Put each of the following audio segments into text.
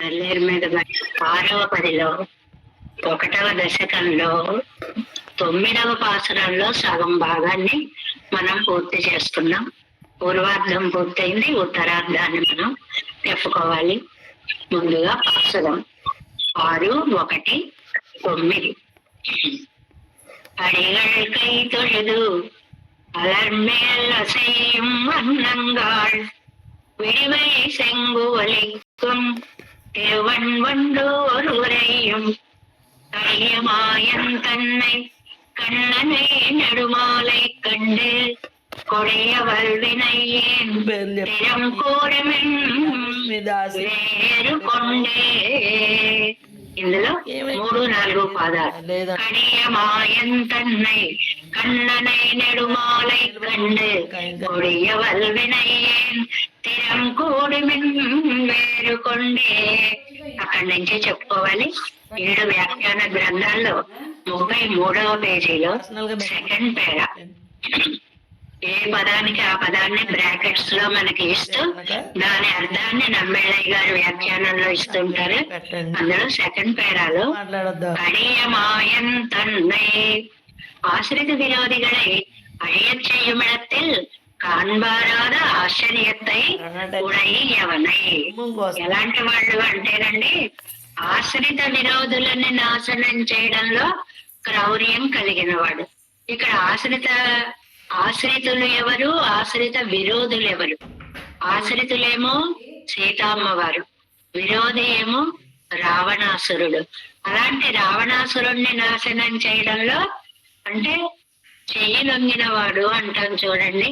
నల్లేరు మీద 6వ పదిలో 1వ దశకంలో 9వ పాసురంలో సగం భాగాన్ని మనం పూర్తి చేసుకున్నాం. పూర్వార్ధం పూర్తయింది, ఉత్తరార్ధాన్ని మనం చెప్పుకోవాలి. ముందుగా పాసురం 6, 1, 9. அடிகள் கை தொழுது அலர்மேல் அசையும் வண்ணங்கள் விடிவை செங்குவலிக்கும் திருவன்வண்டு ஒருவரையும் அரியமாயன் தன்னை கண்ணனை நெடுமாலை கண்டு கொடைய வல்வினையேன் திறம் கூறுமென் வேறு கொண்டே. ఇందులో 3, 4 పాదాలు. కడియమాయన్ తన్నై కన్ననై నెడుమాలై కండు కొడియ వల్వినయ్యేన్ తిరం కూడిమిన్ వేరుకొండే. అక్కడి నుంచి చెప్పుకోవాలి. 7 వ్యాఖ్యాన గ్రంథాల్లో 33వ పేజీలో సెకండ్ పేరా ఏ పదానికి ఆ పదాన్ని బ్రాకెట్స్ లో మనకి ఇస్తూ దాని అర్థాన్ని నమ్మెళ్ళయ్య గారి వ్యాఖ్యానంలో ఇస్తుంటారు. అందులో సెకండ్ పేరాలో அடியமாயன் தன்னை ஆசிரித விரோதிகளை அழியச் செய்யும் இடத்தில் కాన్బారాద ఆశ్చర్యத்தை ఉడయ్యవనై. ఎలాంటి వాళ్ళు అంటేనండి, ఆశ్రిత విరోధులని నాశనం చేయడంలో క్రౌర్యం కలిగిన వాడు. ఇక్కడ ఆశ్రితులు ఎవరు, ఆశ్రిత విరోధులు ఎవరు? ఆశ్రితులేమో సీతామ్మవారు, విరోధి ఏమో రావణాసురుడు. అలాంటి రావణాసురుణ్ణి నాశనం చేయడంలో అంటే చెయ్యి లొంగిన వాడు అంటాం చూడండి.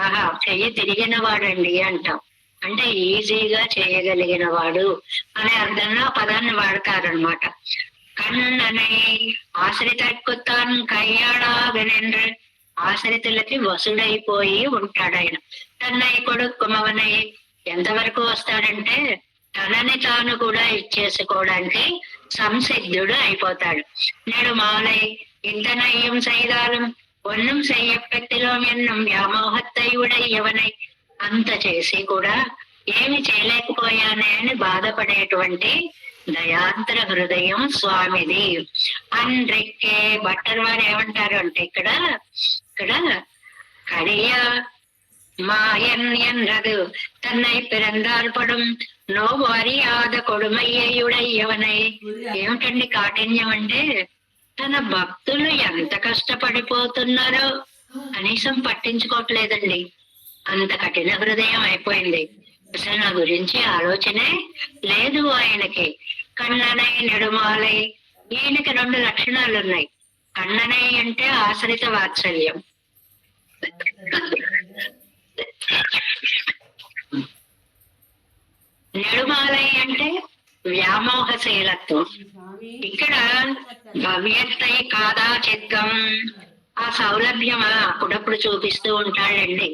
ఆహా, చెయ్యి తిరిగిన వాడండి అంటాం. అంటే ఈజీగా చేయగలిగిన వాడు అనే అర్థంలో పదాన్ని వాడతారనమాట. కన్ననై ఆశ్రితక్కుతాన్ కయ్యాడాగనెండ్రు, ఆశ్రితులకి వసుడైపోయి ఉంటాడు ఆయన. తన్నయ్య కొడుకు మవనయ్య ఎంతవరకు వస్తాడంటే తనని తాను కూడా ఇచ్చేసుకోవడానికి సంసిద్ధుడు అయిపోతాడు. నేడు మాలై ఇంతనయ్యం సైదాలం ఒన్నం చెయ్యపెత్తిలో ఎన్నం వ్యామోహత్తై ఉడయ్యవనై, అంత చేసి కూడా ఏమి చేయలేకపోయానే అని బాధపడేటువంటి దయాంతర హృదయం స్వామిది. అండ్రెక్కే భట్టర్ వారు ఏమంటారు అంటే ఇక్కడ కడియ మాయన్ ఎన్నదు తన్నై పిరందాల్పడం నోవు అరియాద కొడుమయ్యుడయ్యవనై. ఏమిటండి కాఠిన్యం అంటే, తన భక్తులు ఎంత కష్టపడిపోతున్నారో కనీసం పట్టించుకోవట్లేదండి. అంత కఠిన హృదయం అయిపోయింది. అసలు నా గురించి ఆలోచనే లేదు ఆయనకి. కన్ననై నెడుమాలై, ఈయనకి 2 లక్షణాలు ఉన్నాయి. కన్ననై అంటే ఆశ్రిత వాత్సల్యం, నెడుమాలై అంటే వ్యామోహశీలత్వం. ఇక్కడ భవ్యత్తై కాదా చిత్తం, ఆ సౌలభ్యమా అప్పుడప్పుడు చూపిస్తూ ఉంటాడండి.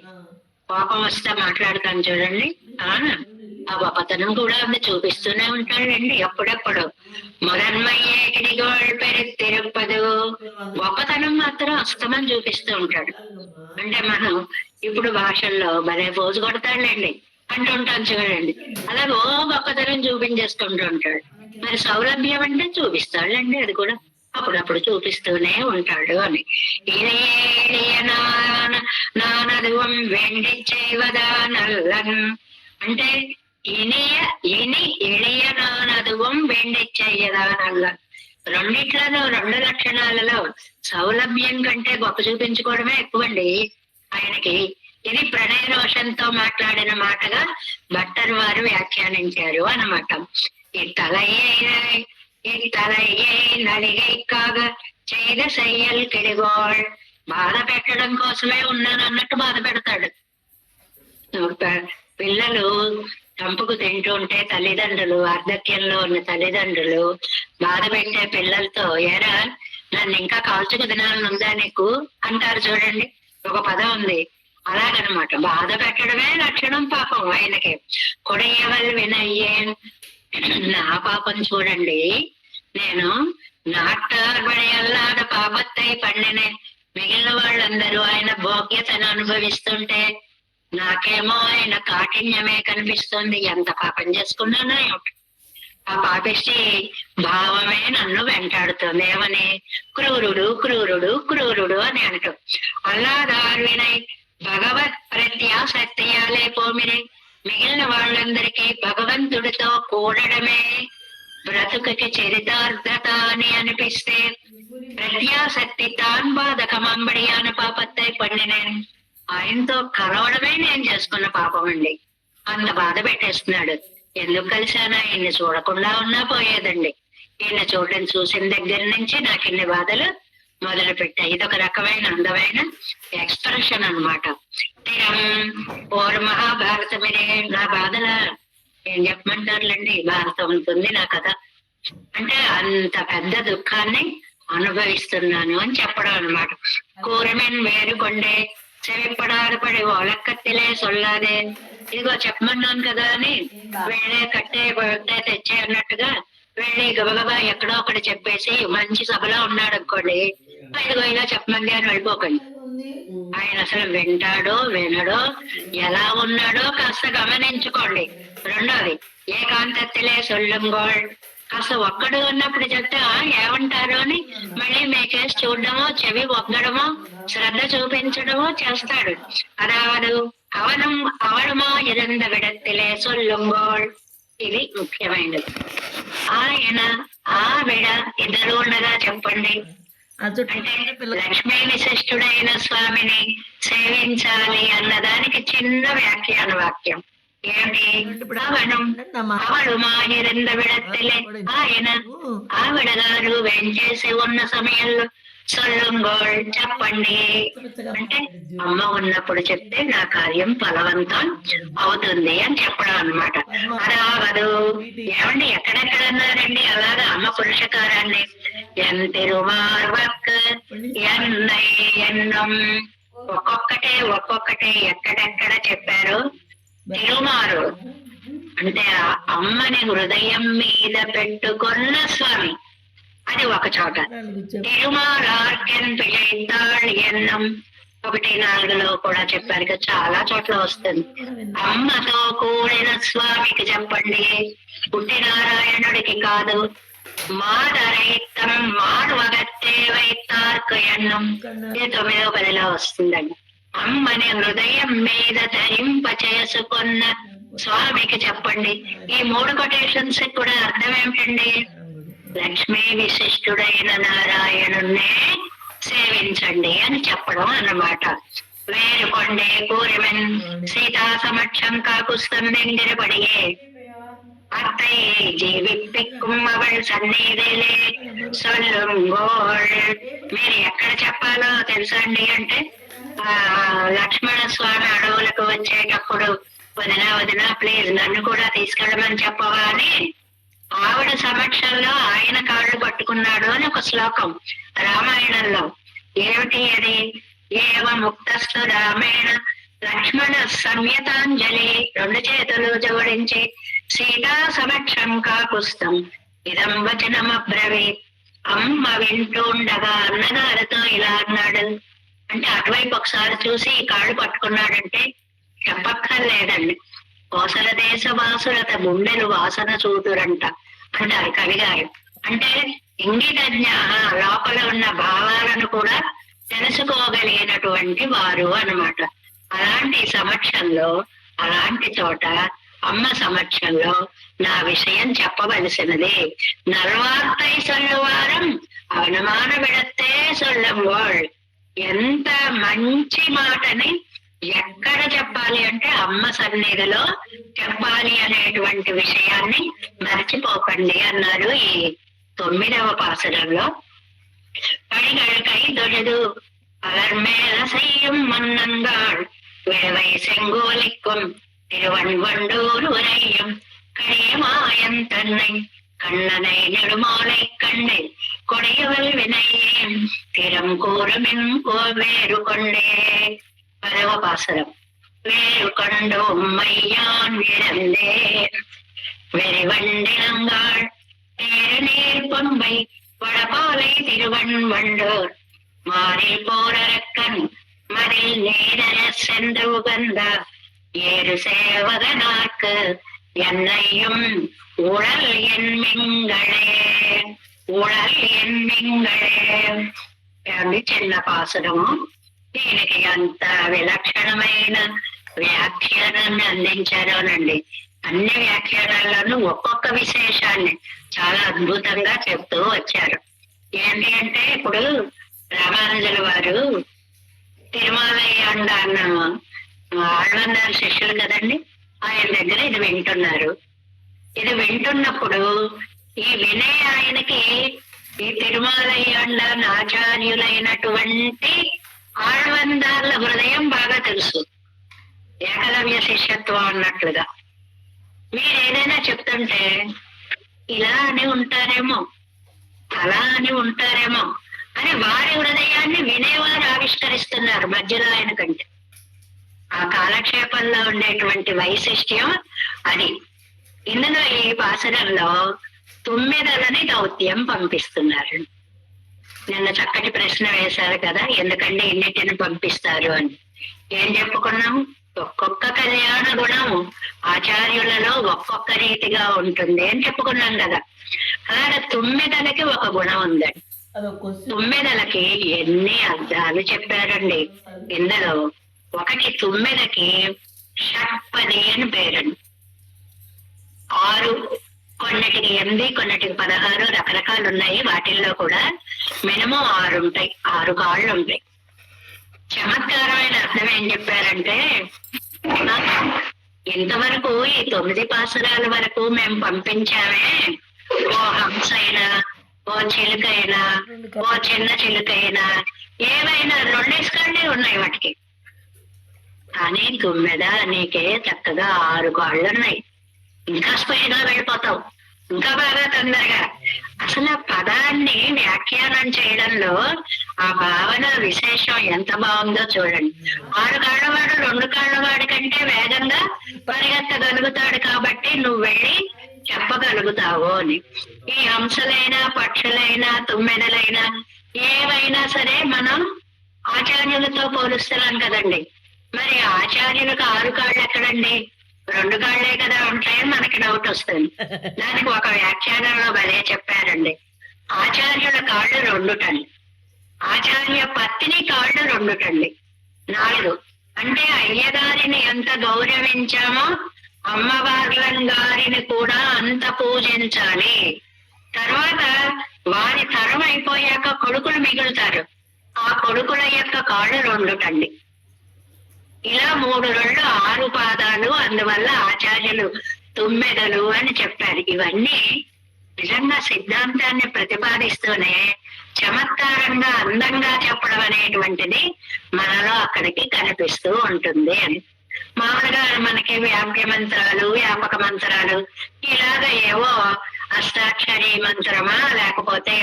కోపం వస్తే మాట్లాడతాను చూడండి, ఆ గొప్పతనం కూడా చూపిస్తూనే ఉంటాడండి అప్పుడప్పుడు. మొదన్మయ్యే కిడిగోళ్ పెరుపదు, గొప్పతనం మాత్రం అస్తమని చూపిస్తూ ఉంటాడు. అంటే మనం ఇప్పుడు భాషల్లో భలే పోజు కొడతాడులేండి అంటుంటాం చూడండి. అలాగే ఓ గొప్పతనం చూపించేస్తుంటూ ఉంటాడు. మరి సౌలభ్యం అంటే చూపిస్తాడులేండి, అది కూడా అప్పుడప్పుడు చూపిస్తూనే ఉంటాడు అని. నానదువం వెండి చేయవదానల్లన్ అంటే ఇని ఎళియ నానదువం వెండి చెయ్యదానల్లన్. రెండిట్లలో 2 లక్షణాలలో సౌలభ్యం కంటే గొప్ప చూపించుకోవడమే ఎక్కువండి ఆయనకి. ఇది ప్రణయ రోషంతో మాట్లాడిన మాటగా భట్టర్ వారు వ్యాఖ్యానించారు అన్నమాట. ఈ తలయ్యే నలిగైకాగ చేద సయ్యల్ కిడిగోళ్, బాధ పెట్టడం కోసమే ఉన్నాను అన్నట్టు బాధ పెడతాడు. పిల్లలు చంపుకు తింటూ ఉంటే తల్లిదండ్రులు, వార్ధక్యంలో ఉన్న తల్లిదండ్రులు బాధ పెట్టే పిల్లలతో, ఏరా నన్ను ఇంకా కాల్చుకు తినాలని ఉందా నీకు అంటారు చూడండి. ఒక పదం ఉంది అలాగనమాట. బాధ పెట్టడమే లక్షణం పాపం ఆయనకి. కొడయ్యవల్ వినయ్యేన్, నా పాపం చూడండి, నేను నాటార్బడియల్లాద పాపత్తై పండినే మిగిలిన వాళ్ళందరూ ఆయన భోగ్యతను అనుభవిస్తుంటే నాకేమో ఆయన కాఠిన్యమే కనిపిస్తుంది. ఎంత పాపం చేసుకున్నానో ఏమిటి. ఆ పాపిష్టి భావమే నన్ను వెంటాడుతుంది. ఏమని? క్రూరుడు క్రూరుడు క్రూరుడు అని అంటూ. అల్లాదారువినై భగవత్ ప్రత్యాసక్తియాలే పోమిని. మిగిలిన వాళ్ళందరికీ భగవంతుడితో కూడడమే బ్రతుకుకి చరితార్థత అని అనిపిస్తే, ప్రత్యాసక్తి తాన్ బాధకమంబడి అని పాపత్తై పండినేను. ఆయనతో కలవడమే నేను చేసుకున్న పాపం అండి. అంత బాధ పెట్టేస్తున్నాడు. ఎందుకు కలిశానా? ఈయన్ని చూడకుండా ఉన్నా పోయేదండి. ఈయన చూసిన దగ్గర నుంచి నాకు ఇన్ని బాధలు మొదలు పెట్టాయి. ఇదొక రకమైన అందమైన ఎక్స్ప్రెషన్ అనమాట. ఓర్ మహాభారతమినే. నా బాధల ఏం చెప్పమంటారులేండి, భారతం ఉంటుంది నా కథ. అంటే అంత పెద్ద దుఃఖాన్ని అనుభవిస్తున్నాను అని చెప్పడం అనమాట. కూరమెన్ వేరుకొండే చెవిప్పడారుపడి ఒలక్కత్తిలే సొల్లాదే. ఇదిగో చెప్పమన్నాను కదా అని వేళే కట్టే తెచ్చే అన్నట్టుగా వెళ్ళి గబగబా ఎక్కడో ఒకటి చెప్పేసి మంచి సభలో ఉన్నాడు అనుకోండి, ఇదిగో ఇలా చెప్పమంది అని వెళ్ళిపోకండి. ఆయన అసలు వింటాడో వినడో, ఎలా ఉన్నాడో కాస్త గమనించుకోండి. రెండోది, ఏకాంతత్తిలే సొల్లంగోళ్. కాస్త ఒక్కడు ఉన్నప్పుడు చెప్తే ఏమంటారు అని మళ్ళీ మేకేసి చూడడమో, చెవి ఒగ్గడమో, శ్రద్ధ చూపించడమో చేస్తాడు. అదావదు అవడమో ఇదంద విడత్తిలే సొల్లంగోళ్. ఇది ముఖ్యమైనది. ఆయన ఆవిడ ఇద్దరు ఉండగా చెప్పండి. అంటే లక్ష్మీ విశిష్టుడైన స్వామిని సేవించాలి అన్నదానికి చిన్న వ్యాఖ్యాన వాక్యం ఏమిటి? అవడు మాహిరంద విడత్తిలే. ఆయన ఆవిడ గారు వెంచేసి ఉన్న సమయంలో సొల్లంగోళ్ చెప్పండి. అంటే అమ్మ ఉన్నప్పుడు చెప్తే నా కార్యం ఫలవంతం అవుతుంది అని చెప్పడం అనమాట. అరావదు. ఏమండి ఎక్కడెక్కడన్నారండి అలాగా అమ్మ పురుషకారాన్ని? ఎంతిరుమార్వక్ ఎన్నై ఎన్నం. ఒక్కొక్కటే ఎక్కడెక్కడ చెప్పారు. తిరుమారు అంటే అమ్మని హృదయం మీద పెట్టుకున్న స్వామి, అది ఒక చోట. తిరుమార్కెన్ ఎన్నం 1:4 కూడా చెప్పారు కదా, చాలా చోట్ల వస్తుంది. అమ్మతో కూడిన స్వామికి చెప్పండి, పుట్టినారాయణుడికి కాదు. మాదరైతం మానవగత్తే వైతార్క ఎన్నం 9వ పదిలో వస్తుందండి. అమ్మని హృదయం మీద ధరింప చేసుకున్న స్వామికి చెప్పండి. ఈ 3 కొటేషన్స్ కూడా అర్థం ఏమిటండి? లక్ష్మీ విశిష్టుడైన నారాయణున్నే సేవించండి అని చెప్పడం అన్నమాట. వేరుకొండే కూరిమెన్ సీతా సమక్షం కాకుస్తందెంగిరపడియే అత్తయ్యే జీవిప్పిక్కుం అవள் సన్నిధిలే సొల్లుంగోళ్. మీరు ఎక్కడ చెప్పాలో తెలుసా అండి? అంటే లక్ష్మణ స్వామి అడవులకు వచ్చేటప్పుడు వదినా ప్లీజ్ నన్ను కూడా తీసుకెళ్ళమని చెప్పవా అని ఆవిడ సమక్షంలో ఆయన కాళ్ళు పట్టుకున్నాడు అని ఒక శ్లోకం రామాయణంలో. ఏమిటి అది? ఏవ ముక్తస్థు రామేణ లక్ష్మణ సంయతాంజలి. 2 చేతులు జోడించి సీతా సమక్షం కాకుస్తం ఇదం వచనమబ్రవీ. అమ్మ వింటుండగా అన్నగారితో ఇలా అన్నాడు. అంటే అటువైపు ఒకసారి చూసి కాళ్ళు పట్టుకున్నాడంటే చెప్పక్కర్లేదండి. కోసల దేశ వాసులత గుండెలు వాసన చూతురంట అంటారు కవిగారు. అంటే ఇంగితజ్ఞ, లోపల ఉన్న భావాలను కూడా తెలుసుకోగలిగినటువంటి వారు అన్నమాట. అలాంటి సమక్షంలో, అలాంటి చోట అమ్మ సమక్షంలో నా విషయం చెప్పవలసినది. నల్వార్తై సొల్లువారం అవనమాన విడత్తే సొల్లంగోళ్. ఎంత మంచి మాటని ఎక్కడ చెప్పాలి అంటే అమ్మ సన్నిధిలో చెప్పాలి అనేటువంటి విషయాన్ని మర్చిపోకండి అన్నారు ఈ 9వ పాసురంలో. పడిగళకై దొడదు అలర్మేల సైయం మన్నంగాళ్ విడవై செங்கோலிக்கும் திருவன்வண்டூர் உரையும் கடியமாயன் தன்னை கண்ணனை நெடுமாலை கண்ணை கொடையவள் வினையேன் திறம் கூறுமின் வேறு கொண்டே. 10వ పాసురం. వేరు கொண்டு உம்மையான் விழந்தேன் வெறிவண்டினங்காள் தேரநீர் பொம்பை வடபாலை திருவன்வண்டூர் மாறில் போரக்கன் மதில் நேர சென்று உகந்த ஏறு சேவகனார்க்கு என்னையும் ఉడల్ ఎన్మింగళే ఉడల్ ఎన్మింగళే అని చిన్న పాసురము. దీనికి ఎంత విలక్షణమైన వ్యాఖ్యానాన్ని అందించారోనండి. అన్ని వ్యాఖ్యానాల్లోనూ ఒక్కొక్క విశేషాన్ని చాలా అద్భుతంగా చెప్తూ వచ్చారు. ఏంటి అంటే ఇప్పుడు రామానుజుల వారు తిరుమలయ్యాండ అన్న ఆళ్వందాల శిష్యులు కదండి, ఆయన దగ్గర ఇది వింటున్నారు. వింటున్నప్పుడు ఈ వినే ఆయనకి ఈ తిరుమలయ్యాండ ఆచార్యులైనటువంటి ఆళ్వందాల హృదయం బాగా తెలుసు, ఏకలవ్య శిష్యత్వం అన్నట్లుగా. మీరు ఏదైనా చెప్తుంటే ఇలా అని ఉంటారేమో, అలా అని ఉంటారేమో అని వారి హృదయాన్ని వినేవారు ఆవిష్కరిస్తున్నారు మధ్యలో ఆయన కంటే. ఆ కాలక్షేపంలో ఉండేటువంటి వైశిష్ట్యం అది. ఇందులో ఈ పాసరంలో 9 దౌత్యం పంపిస్తున్నారు. నిన్న చక్కటి ప్రశ్న వేశారు కదా, ఎందుకంటే ఇన్నిటిని పంపిస్తారు అని. ఏం చెప్పుకున్నాం? ఒక్కొక్క కళ్యాణ గుణం ఆచార్యులలో ఒక్కొక్క రీతిగా ఉంటుంది అని చెప్పుకున్నాం కదా. అలాగే 9 ఒక గుణం ఉందండి. 9 ఎన్ని అర్థాలు చెప్పారండి ఇందులో. ఒకటి 9 షట్పది అని పేరండి. 6, కొన్నిటికి 8, కొన్నిటికి 16 రకరకాలు ఉన్నాయి. వాటిల్లో కూడా మినిమం 6 ఉంటాయి, 6 కాళ్ళు ఉంటాయి. చమత్కారమైన అర్థం ఏం చెప్పారంటే, ఇంతవరకు ఈ 9 పాసురాల వరకు మేము పంపించామే, ఓ హంస అయినా, ఓ చిలుకైనా, ఓ చిన్న చిలుకైనా, ఏవైనా 2 కాళ్ళే ఉన్నాయి వాటికి. కానీ 9 నీకే చక్కగా 6 కాళ్ళు ఉన్నాయి. ఇంకా స్పీడ్గా వెళ్ళిపోతావు, ఇంకా బాగా తొందరగా. అసలు ఆ పదాన్ని వ్యాఖ్యానం చేయడంలో ఆ భావన విశేషం ఎంత బాగుందో చూడండి. 6 కాళ్ళవాడు 2 కాళ్ళవాడి కంటే వేగంగా పరిగెత్తగలుగుతాడు కాబట్టి నువ్వు వెళ్ళి చెప్పగలుగుతావు అని. ఈ హంసలైనా, పక్షులైనా, 9 ఏవైనా సరే మనం ఆచార్యులతో పోలుస్తున్నాం కదండి. మరి ఆచార్యులకు 6 కాళ్ళు ఎక్కడండి? 2 కాళ్లే కదా ఉంటాయని మనకి డౌట్ వస్తుంది. దానికి ఒక వ్యాఖ్యానంలో భలే చెప్పారండి. ఆచార్యుల కాళ్ళు 2 టన్నులు, ఆచార్య పత్ని కాళ్ళు 2 టన్నులు. 4 అంటే అయ్యగారిని ఎంత గౌరవించామో అమ్మవార్లం గారిని కూడా అంత పూజించాలి. తర్వాత వారి తరం అయిపోయాక కొడుకులు మిగులుతారు, ఆ కొడుకుల యొక్క కాళ్ళు 2 టన్నులు. ఇలా 3 2 6 పాదాలు. అందువల్ల ఆచార్యులు 9 అని చెప్పారు. ఇవన్నీ నిజంగా సిద్ధాంతాన్ని ప్రతిపాదిస్తూనే చమత్కారంగా అందంగా చెప్పడం అనేటువంటిది మనలో అక్కడికి కనిపిస్తూ ఉంటుంది అని. మామూలుగా మనకి వ్యాప్య మంత్రాలు, వ్యాపక మంత్రాలు ఇలాగ ఏవో అష్టాక్షరి మంత్రమా, లేకపోతే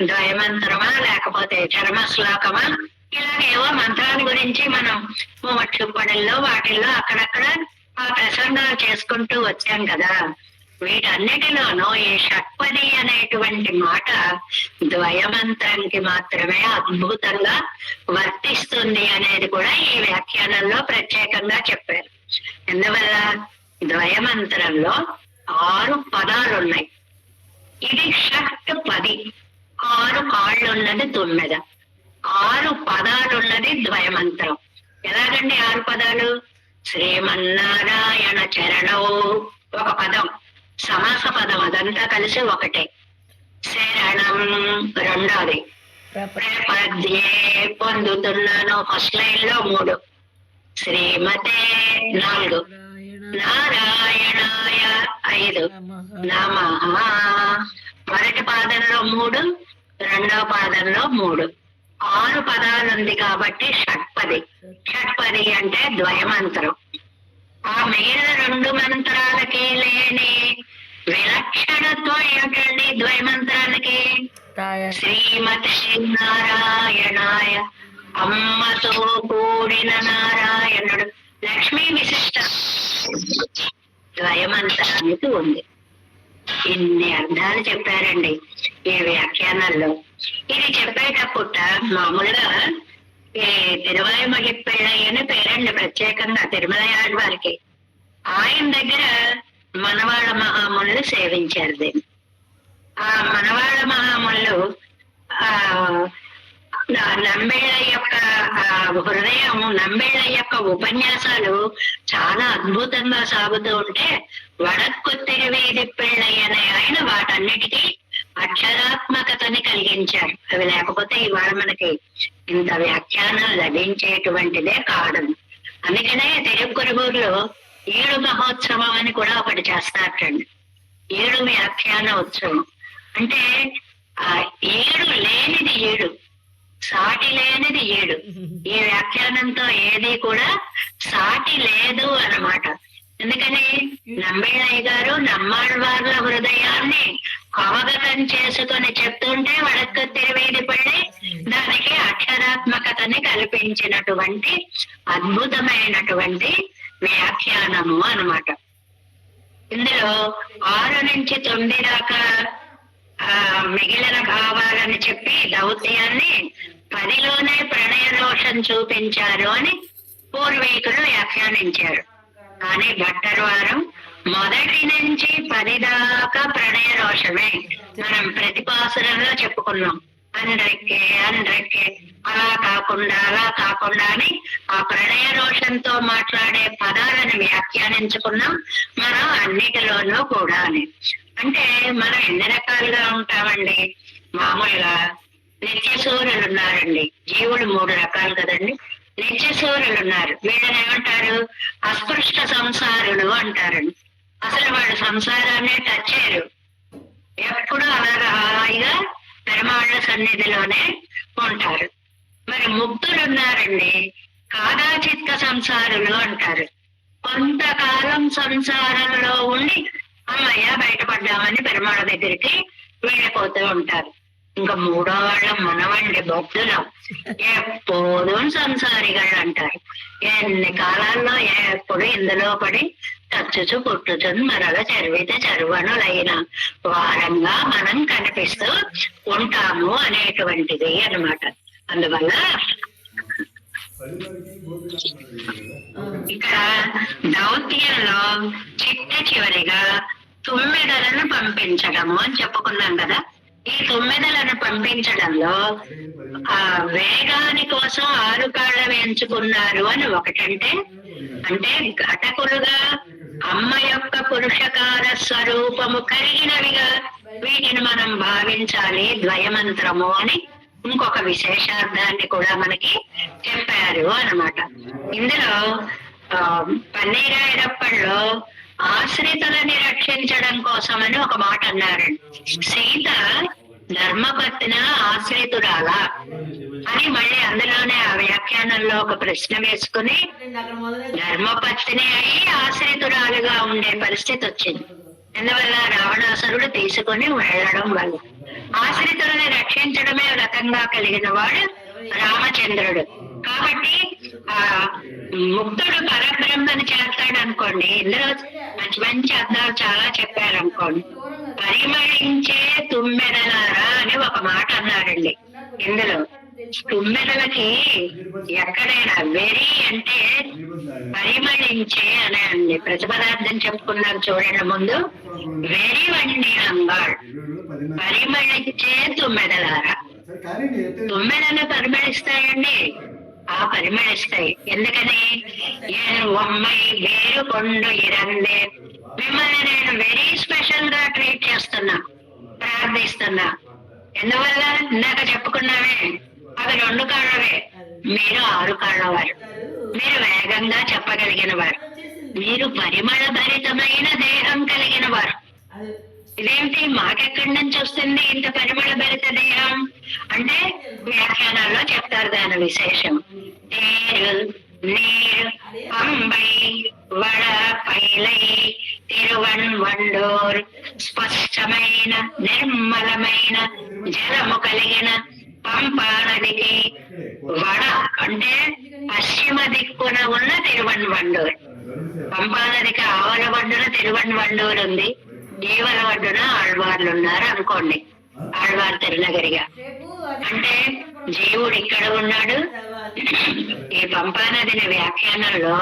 ద్వయమంత్రమా, లేకపోతే చరమ శ్లోకమా, ఇలాగేవో మంత్రాల గురించి మనం ముమ్మక్షుపడల్లో వాటిల్లో అక్కడక్కడ ఆ ప్రసంగాలు చేసుకుంటూ వచ్చాం కదా. వీటన్నిటిలోనూ ఈ షట్పది అనేటువంటి మాట ద్వయమంత్రానికి మాత్రమే అద్భుతంగా వర్తిస్తుంది అనేది కూడా ఈ వ్యాఖ్యానంలో ప్రత్యేకంగా చెప్పారు. ఎందువల్ల ద్వయమంత్రంలో 6 పదాలు ఉన్నాయి. ఇది షట్పది. 6 కాళ్ళు ఉన్నది 9, 6 పదాలు ఉన్నది ద్వయమంత్రం. ఎలాగండి 6 పదాలు? శ్రీమన్నారాయణ చరణో ఒక పదం, సమాస పదం, అదంతా కలిసి ఒకటే. శరణం రెండోది. ప్రపద్యే పొందుతున్నాను ఫస్ట్ లైన్ లో 3. శ్రీమతే 4. నారాయణాయ 5. నమః మొదటి పాదంలో 3, రెండో పాదంలో 3. 6 పదాలు ఉంది కాబట్టి షట్పది. షట్పది అంటే ద్వయమంత్రం. ఆ మిగిలిన 2 మంత్రాలకి లేని విలక్షణత్వం ఏమిటండి ద్వయమంత్రానికి? శ్రీమతే నారాయణాయ, అమ్మతో కూడిన నారాయణుడు, లక్ష్మీ విశిష్ట ద్వయమంత్రానికి ఉంది. ఇన్ని అర్థాలు చెప్పారండి ఈ వ్యాఖ్యానాల్లో. ఇది చెప్పేటప్పుడు మామూలుగా ఈ తిరువాయి పెళ్ళయ్య అని పేరండి ప్రత్యేకంగా తిరుమల ఆళ్వారికి. ఆయన దగ్గర మనవాళ్ళ మహాముళ్ళు సేవించారు దీన్ని. ఆ మనవాళ్ళ మహాముళ్ళు ఆ నంబిళ్ళ యొక్క హృదయం, నంబిళ్ళ యొక్క ఉపన్యాసాలు చాలా అద్భుతంగా సాగుతూ ఉంటే వడక్కు తిరువీధి పిళ్ళయ్య అనే ఆయన వాటన్నిటికీ అక్షరాత్మకతని కలిగించారు. అవి లేకపోతే ఇవాళ మనకి ఇంత వ్యాఖ్యానం లభించేటువంటిదే కాదు. అందుకనే తిరుక్కురుగూరులో 7 మహోత్సవం అని కూడా ఒకటి చేస్తారండి. 7 వ్యాఖ్యాన ఉత్సవం అంటే ఆ 7 లేనిది 7, సాటి లేనిది 7. ఈ వ్యాఖ్యానంతో ఏది కూడా సాటి లేదు అన్నమాట. ఎందుకని నంబిళ్ళయ్య గారు నమ్మాళ్వార్ల హృదయాన్ని అవగతం చేసుకొని చెప్తుంటే వడక్కు తిరువీధి పళ్ళి దానికి అక్షరాత్మకతని కల్పించినటువంటి అద్భుతమైనటువంటి వ్యాఖ్యానము అన్నమాట. ఇందులో 6 నుంచి 9 దాకా మిగిలిన భావాలని చెప్పి దౌత్యాన్ని 10లోనే ప్రణయ దోషం చూపించారు అని పూర్వీకులు వ్యాఖ్యానించారు. కానీ భట్టర్ వారు 1 నుంచి 10 దాకా ప్రణయ దోషమే. మనం ప్రతిపాసురంలో చెప్పుకున్నాం. అండ్రెక్కే అలా కాకుండా అని ఆ ప్రణయ రోషంతో మాట్లాడే పదాలను వ్యాఖ్యానించుకున్నాం మనం అన్నిటిలోనూ కూడా అని. అంటే మనం ఎన్ని రకాలుగా ఉంటామండి. మామూలుగా నిత్య సూర్యులు ఉన్నారండి. జీవులు 3 రకాలు కదండి. నిత్య సూర్యులు ఉన్నారు. వీళ్ళని ఏమంటారు? అస్పృష్ట సంసారులు అంటారండి. అసలు వాళ్ళు సంసారాన్ని టచ్ చేయరు. ఎప్పుడు అలాగా హాయిగా పెరమాళ్ళ సన్నిధిలోనే ఉంటారు. మరి ముక్తులు ఉన్నారండి. కాదాచిత్త సంసారులు అంటారు. కొంతకాలం సంసారంలో ఉండి అమ్మయ్య బయటపడ్డామని పెరమాళ్ళ దగ్గరికి వెళ్ళిపోతూ ఉంటారు. ఇంకా 3వ వాళ్ళ మనవండి భక్తులం. ఎప్పుడూ సంసారిగాళ్ళు అంటారు. ఎన్ని కాలాల్లో ఎప్పుడు ఇందులో పడి తచ్చుచు పుట్టుచుని మరల చరివితే చరువనులైన వారంగా మనం కనిపిస్తూ ఉంటాము అనేటువంటిది అన్నమాట. అందువల్ల ఇక్కడ దౌత్యంలో చివరిగా 9లను పంపించడము అని చెప్పుకున్నాం కదా. ఈ 9లను పంపించడంలో ఆ వేగాని కోసం 6 కాళ్ళవి ఎంచుకున్నారు అని ఒకటంటే, అంటే ఘటకులుగా అమ్మ యొక్క పురుషకార స్వరూపము కలిగినవిగా వీటిని మనం భావించాలి ద్వయమంత్రము అని ఇంకొక విశేషార్థాన్ని కూడా మనకి చెప్పారు అన్నమాట. ఇందులో పన్నీరాయరప్పల్లో ఆశ్రితులని రక్షించడం కోసమని ఒక మాట అన్నారండి. సీత ధర్మపత్న ఆశ్రితురాలా అని మళ్ళీ అందులోనే ఆ వ్యాఖ్యానంలో ఒక ప్రశ్న వేసుకుని ధర్మపత్ని అయి ఆశ్రితురాలుగా ఉండే పరిస్థితి వచ్చింది. ఎందువల్ల రావణాసురుడు తీసుకుని వెళ్ళడం వల్ల. ఆశ్రితులని రక్షించడమే వ్రతంగా కలిగిన వాడు రామచంద్రుడు. కాబట్టి ఆ ముక్తుడు పరబ్రహ్మని చేస్తాడు అనుకోండి. ఇందులో మంచి మంచి అర్థాలు చాలా చెప్పారనుకోండి. పరిమళించే తుమ్మెదలారా అని ఒక మాట అన్నారండి. ఇందులో తుమ్మెదలకి ఎక్కడైనా వెరీ అంటే పరిమళించే అనే అండి. ప్రతిపదార్థం చెప్పుకున్నారు చూడండి ముందు. వెరీ వండి అంబాళ్ పరిమళించే తుమ్మెదలారా. తుమ్మెదలు పరిమళిస్తాయండి. పరిమళిస్తాయి. ఎందుకని? ఒమ్మై వేరు కొండు ఇరందే మిమ్మల్ని నేను వెరీ స్పెషల్ గా ట్రీట్ చేస్తున్నా, ప్రార్థిస్తున్నా. ఎందువల్ల? ఇందాక చెప్పుకున్నావే అవి 2 కాళ్ళవే, మీరు 6 కాళ్ళవారు. మీరు వేగంగా చెప్పగలిగిన వారు. మీరు పరిమళ భరితమైన దేహం కలిగిన వారు. ఇదేంటి మాకెక్కడి నుంచి వస్తుంది ఇంత పరిమళ భరిత దేహం అంటే వ్యాఖ్యానాల్లో చెప్తారు దాని విశేషం. తేరు నీరు పంబై వడ పైలై తిరువన్ వండోర్ స్పష్టమైన నిర్మలమైన జలము కలిగిన పంపా నదికి వడ అంటే పశ్చిమ దిక్కున ఉన్న తిరువన్ వండూర్. పంపా నదికి ఆవల ఒడ్డున తిరువన్ వండూర్ ఉంది. ఈవల ఒడ్డున ఆళ్వార్లు ఉన్నారు అనుకోండి. ఆళ్వార్ తిరునగరిగా అంటే జీవుడు ఇక్కడ ఉన్నాడు. ఈ పంపా నదిని వ్యాఖ్యానంలో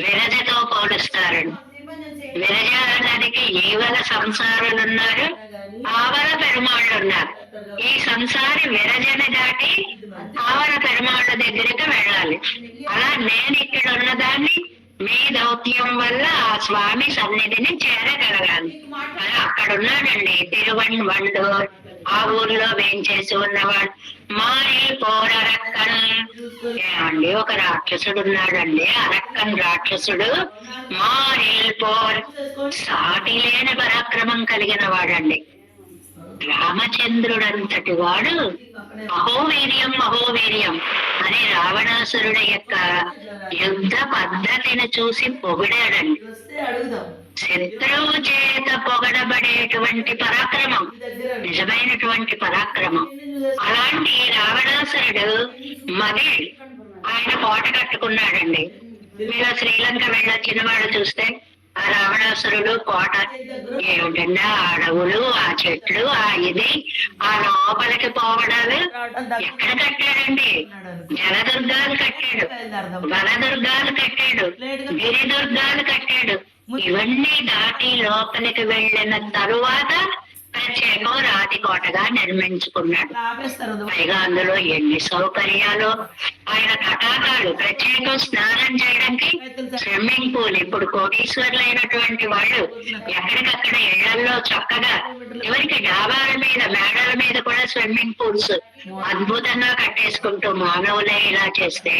విరజతో పోలుస్తారు. విరజా నదికి ఈవల సంసారులున్నారు, ఆవల పెరుమాళ్ళు ఉన్నారు. ఈ సంసారి విరజని దాటి ఆవల పెరుమాళ్ళ దగ్గరికి వెళ్ళాలి. అలా నేను ఇక్కడ ఉన్నదాన్ని మీ దౌత్యం వల్ల ఆ స్వామి సన్నిధిని చేరగలగాలి. అక్కడ ఉన్నాడండి తిరువన్వండూర్, ఆ ఊర్లో వేంచేసి ఉన్నవాడు. మారి పోరక్కన్ ఏమండి, ఒక రాక్షసుడు ఉన్నాడండి, అరక్కన్ రాక్షసుడు. మారిల్ పోర్ సాటి లేని పరాక్రమం కలిగిన వాడండి. రామచంద్రుడంతటి వాడు అహోవీర్యం అహోవీర్యం అని రావణాసురుడి యొక్క యుద్ధ పద్ధతిని చూసి పొగిడాడండి. శత్రువు చేత పొగడబడేటువంటి పరాక్రమం నిజమైనటువంటి పరాక్రమం. అలాంటి రావణాసురుడు మది ఆయన కోట కట్టుకున్నాడండి. మీరు శ్రీలంక వెళ్ళొచ్చిన వాడు చూస్తే ఆ రావణాసురుడు కోట ఏమిటండి, ఆ అడవులు, ఆ చెట్లు, ఆ ఇది, ఆ లోపలికి పోవడాలు ఎక్కడ కట్టాడండి? జలదుర్గాలు కట్టాడు, వనదుర్గాలు కట్టాడు, గిరిదుర్గాలు కట్టాడు. ఇవన్నీ దాటి లోపలికి వెళ్ళిన తరువాత ప్రత్యేకం రాతి కోటగా నిర్మించుకున్నాడు. పైగా అందులో ఎన్ని సౌకర్యాలు, ఆయన తటాకాలు, ప్రత్యేకం స్నానం చేయడానికి స్విమ్మింగ్ పూల్. ఇప్పుడు కోటీశ్వర్లైనటువంటి వాళ్ళు ఎక్కడికక్కడ ఇళ్లలో చక్కగా ఎవరికి డాబాల మీద మేడల మీద కూడా స్విమ్మింగ్ పూల్స్ అద్భుతంగా కట్టేసుకుంటూ మానవులే ఇలా చేస్తే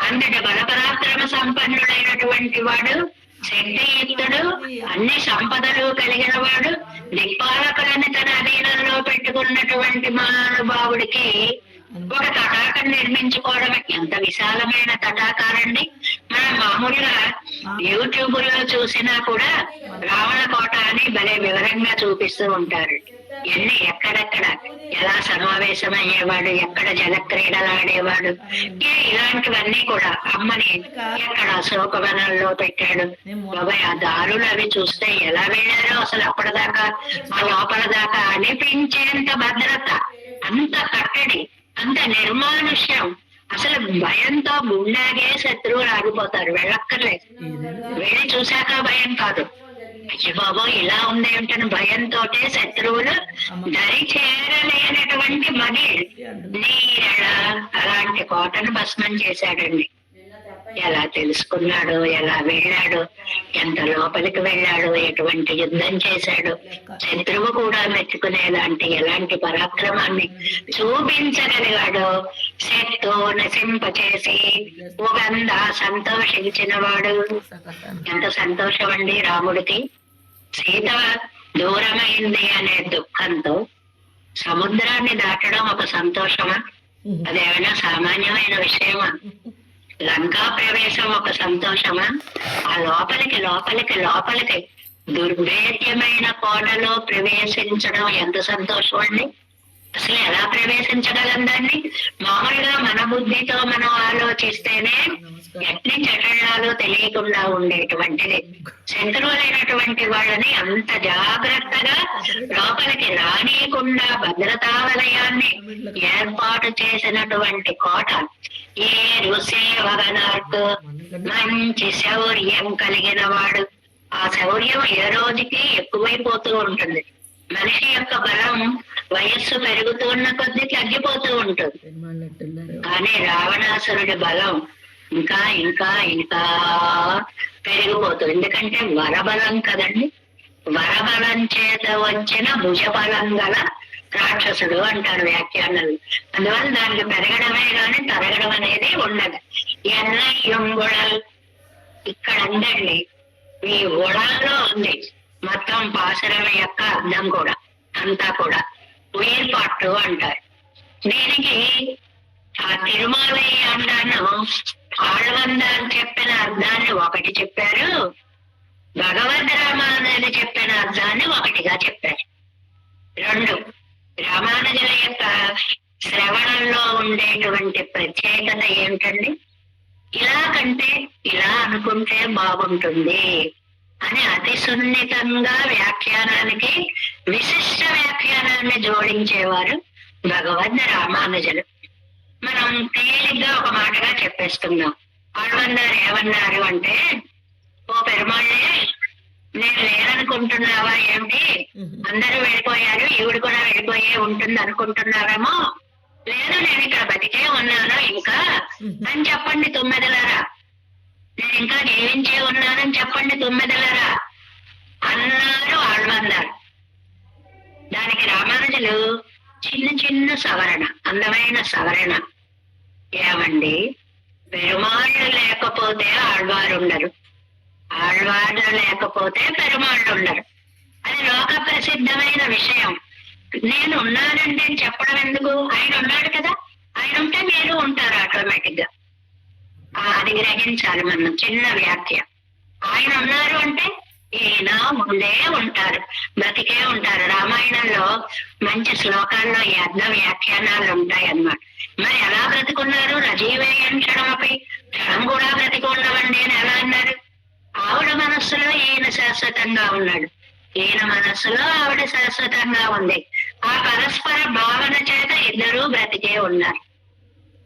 అంతటి బలపరాక్రమ సంపన్నుడైనటువంటి వాడు, శక్తియుక్తుడు, అన్ని సంపదలు కలిగిన వాడు, దిక్పాలకులని తన అధీనంలో పెట్టుకున్నటువంటి మహానుభావుడికి ఒక తటాకం నిర్మించుకోవడం ఎంత విశాలమైన తటాకాలండి. మనం మామూలుగా యూట్యూబ్ లో చూసినా కూడా రావణ కోట అని భలే వివరంగా చూపిస్తూ ఉంటారు. ఎన్ని ఎక్కడెక్కడ ఎలా సమావేశం అయ్యేవాడు, ఎక్కడ జల క్రీడలు ఆడేవాడు, ఇలాంటివన్నీ కూడా అమ్మని ఎక్కడ అశోకవనంలో పెట్టాడు. బాబాయ్ ఆ దారులు అవి చూస్తే ఎలా వెళ్ళారో అసలు అప్పటిదాకా ఆ లోపల దాకా అనిపించేంత భద్రత, అంత కట్టడి, అంత నిర్మానుష్యం. అసలు భయంతో గుండాగే శత్రువులు ఆగిపోతారు, వెళ్ళక్కర్లేదు. వెళ్ళి చూశాక భయం కాదు, అయ్య బాబో ఇలా ఉంది ఏమిటని భయంతో శత్రువులు దరి చేరలేనటువంటి మది నీరళ అలాంటి కోటను భస్మం చేశాడండి. ఎలా తెలుసుకున్నాడు, ఎలా వెళ్ళాడు, ఎంత లోపలికి వెళ్ళాడు, ఎటువంటి యుద్ధం చేశాడు, శత్రువు కూడా మెచ్చుకునేలాంటి ఎలాంటి పరాక్రమాన్ని చూపించగలిగాడు. శక్తో నశింపచేసి ఉగందా సంతోషించిన వాడు. ఎంత సంతోషం అండి రాముడికి. సీత దూరమైంది అనే దుఃఖంతో సముద్రాన్ని దాటడం ఒక సంతోషమా? అదేమైనా సామాన్యమైన విషయమా? లంకా ప్రవేశం ఒక సంతోషమా? ఆ లోపలికి లోపలికి లోపలికి దుర్భేద్యమైన కోటలో ప్రవేశించడం ఎంత సంతోషం అండి. అసలు ఎలా ప్రవేశించగలం దాన్ని? మామూలుగా మన బుద్ధితో మనం ఆలోచిస్తేనే ఎట్ని చటళ్ళాలో తెలియకుండా ఉండేటువంటిది. శత్రువులైనటువంటి వాళ్ళని అంత జాగ్రత్తగా లోపలికి రానియకుండా భద్రతా వలయాన్ని ఏర్పాటు చేసినటువంటి కోట. ఏ రుసేవగనార్కు మంచి శౌర్యం కలిగిన వాడు. ఆ శౌర్యం ఏ రోజుకి ఎక్కువైపోతూ ఉంటుంది. మనిషి యొక్క బలం వయస్సు పెరుగుతున్న కొద్దీ తగ్గిపోతూ ఉంటుంది. కానీ రావణాసురుడి బలం ఇంకా ఇంకా ఇంకా పెరిగిపోతుంది. ఎందుకంటే వరబలం కదండి. వరబలం చేత వచ్చిన భుజబలం గల రాక్షసుడు అంటారు వ్యాఖ్యానాలు. అందువల్ల దానికి పెరగడమే కానీ తరగడం అనేది ఉండదు. ఎన్నయ్యుంగుళల్ ఇక్కడ ఉందండి, ఈ గుళాల్లో ఉంది మొత్తం పాసురం యొక్క అర్థం కూడా, అంతా కూడా ఉయిర్పాటు అంటారు. దీనికి ఆ తిరుమలై అంటాను ఆళ్వందాలు చెప్పిన అర్థాన్ని ఒకటి చెప్పారు, భగవద్ రామానుజులు చెప్పిన అర్థాన్ని ఒకటిగా చెప్పారు. రెండు రామానుజుల యొక్క శ్రవణంలో ఉండేటువంటి ప్రత్యేకత ఏమిటండి? ఇలా కంటే ఇలా అనుకుంటే బాగుంటుంది అని అతి సున్నితంగా వ్యాఖ్యానానికి విశిష్ట వ్యాఖ్యానాన్ని జోడించేవారు భగవద్ రామానుజులు. మనం తేలిగ్గా ఒక మాటగా చెప్పేస్తున్నాం. ఆళ్వందారు ఏమన్నారు అంటే, ఓ పెరుమాళ్ళే నేను లేననుకుంటున్నావా ఏమిటి? అందరూ వెళ్ళిపోయారు, ఈవిడ కూడా వెళ్ళిపోయే ఉంటుంది అనుకుంటున్నావేమో. లేదు, నేను ఇక్కడ బతికే ఉన్నాను ఇంకా అని చెప్పండి తుమ్మెదలారా. నేను ఇంకా జీవించే ఉన్నానని చెప్పండి తుమ్మెదలారా అన్నారు ఆళ్వార్. దానికి రామానుజులు చిన్న చిన్న సవరణ, అందమైన సవరణ. ఏమండి, పెరుమాళ్ళు లేకపోతే ఆళ్వారు ఉండరు, ఆళ్వారు లేకపోతే పెరుమాళ్ళు ఉండరు. అది లోక ప్రసిద్ధమైన విషయం. నేను ఉన్నానండి అని చెప్పడం ఎందుకు? ఆయన ఉన్నాడు కదా, ఆయన ఉంటే మీరు ఉంటారు ఆటోమేటిక్ గా. అది గ్రహించాలి మనం. చిన్న వ్యాఖ్య. ఆయన ఉన్నారు అంటే ఈయన ముందే ఉంటారు, బ్రతికే ఉంటారు. రామాయణంలో మంచి శ్లోకాల్లో ఈ అర్థ వ్యాఖ్యానాలు ఉంటాయి అన్నమాట. మరి ఎలా బ్రతికున్నారు? రజీవేయం క్షణమపై, క్షణం కూడా బ్రతికి ఉండవండి అని ఎలా అన్నారు? ఆవిడ మనస్సులో ఈయన శాశ్వతంగా ఉన్నాడు, ఈయన మనస్సులో ఆవిడ శాశ్వతంగా ఉంది. ఆ పరస్పర భావన చేత ఇద్దరూ బ్రతికే ఉన్నారు.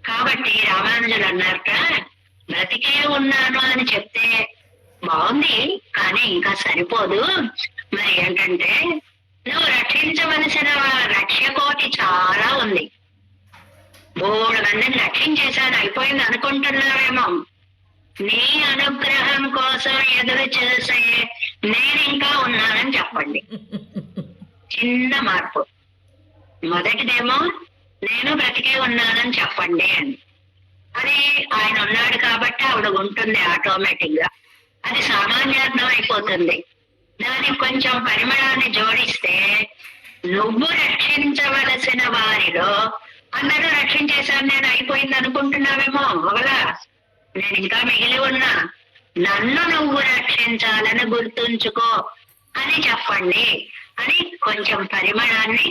కాబట్టి రామానుజులు అన్నారట, బ్రతికే ఉన్నాను అని చెప్తే బాగుంది, కానీ ఇంకా సరిపోదు. మరి ఏంటంటే, నువ్వు రక్షించవలసిన రక్షకోటి చాలా ఉంది. 3 మందిని రక్షించేశాను, అయిపోయింది అనుకుంటున్నావేమో. నీ అనుగ్రహం కోసం ఎదురు చేసే నేను ఇంకా ఉన్నానని చెప్పండి. చిన్న మార్పు. మొదటిదేమో నేను బ్రతికే ఉన్నానని చెప్పండి అని. అది ఆయన ఉన్నాడు కాబట్టి ఆవిడ ఉంటుంది ఆటోమేటిక్ గా. అది సామాన్యార్థం అయిపోతుంది. దానికి కొంచెం పరిమళాన్ని జోడిస్తే, నువ్వు రక్షించవలసిన వారిలో అందరూ రక్షించేశాను నేను, అయిపోయింది అనుకుంటున్నావేమో. అవలా, నేను ఇంకా మిగిలి ఉన్నా, నన్ను నువ్వు రక్షించాలని గుర్తుంచుకో అని చెప్పండి అని కొంచెం పరిమళాన్ని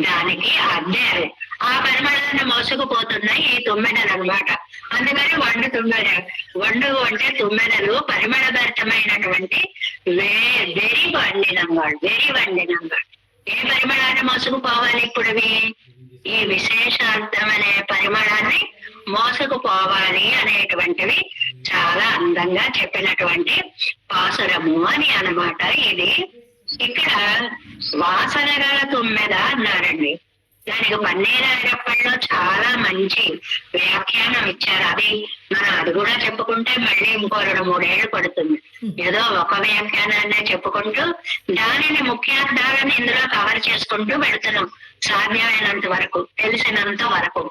దానికి అద్దారు. ఆ పరిమళాన్ని మోసుకుపోతున్నాయి ఈ తుమ్మెదలు అనమాట. అందుకని వండు తుమ్మెదలు. వండు అంటే తుమ్మెదలు పరిమళభరితమైనటువంటి వెరీ వండినంగాడు, వెరీ వండినంగాడు. ఏ పరిమళాన్ని మోసుకుపోవాలి ఇప్పుడు? ఈ విశేషార్థం అనే పరిమళాన్ని మోసుకుపోవాలి అనేటువంటివి చాలా అందంగా చెప్పినటువంటి పాసురము అని అన్నమాట ఇది. ఇక్కడ వాసన గల తుమ్మెద అన్నారండి. దానికి పన్నీరాయరప్పల్లో చాలా మంచి వ్యాఖ్యానం ఇచ్చారు. అది కూడా చెప్పుకుంటే మళ్ళీ ఇంకో 2-3 ఏళ్ళు పడుతుంది. ఏదో ఒక వ్యాఖ్యానాన్నే చెప్పుకుంటూ దానిని ముఖ్యార్థాలను ఇందులో కవర్ చేసుకుంటూ పెడుతున్నాం సాధ్యమైనంత వరకు, తెలిసినంత వరకు.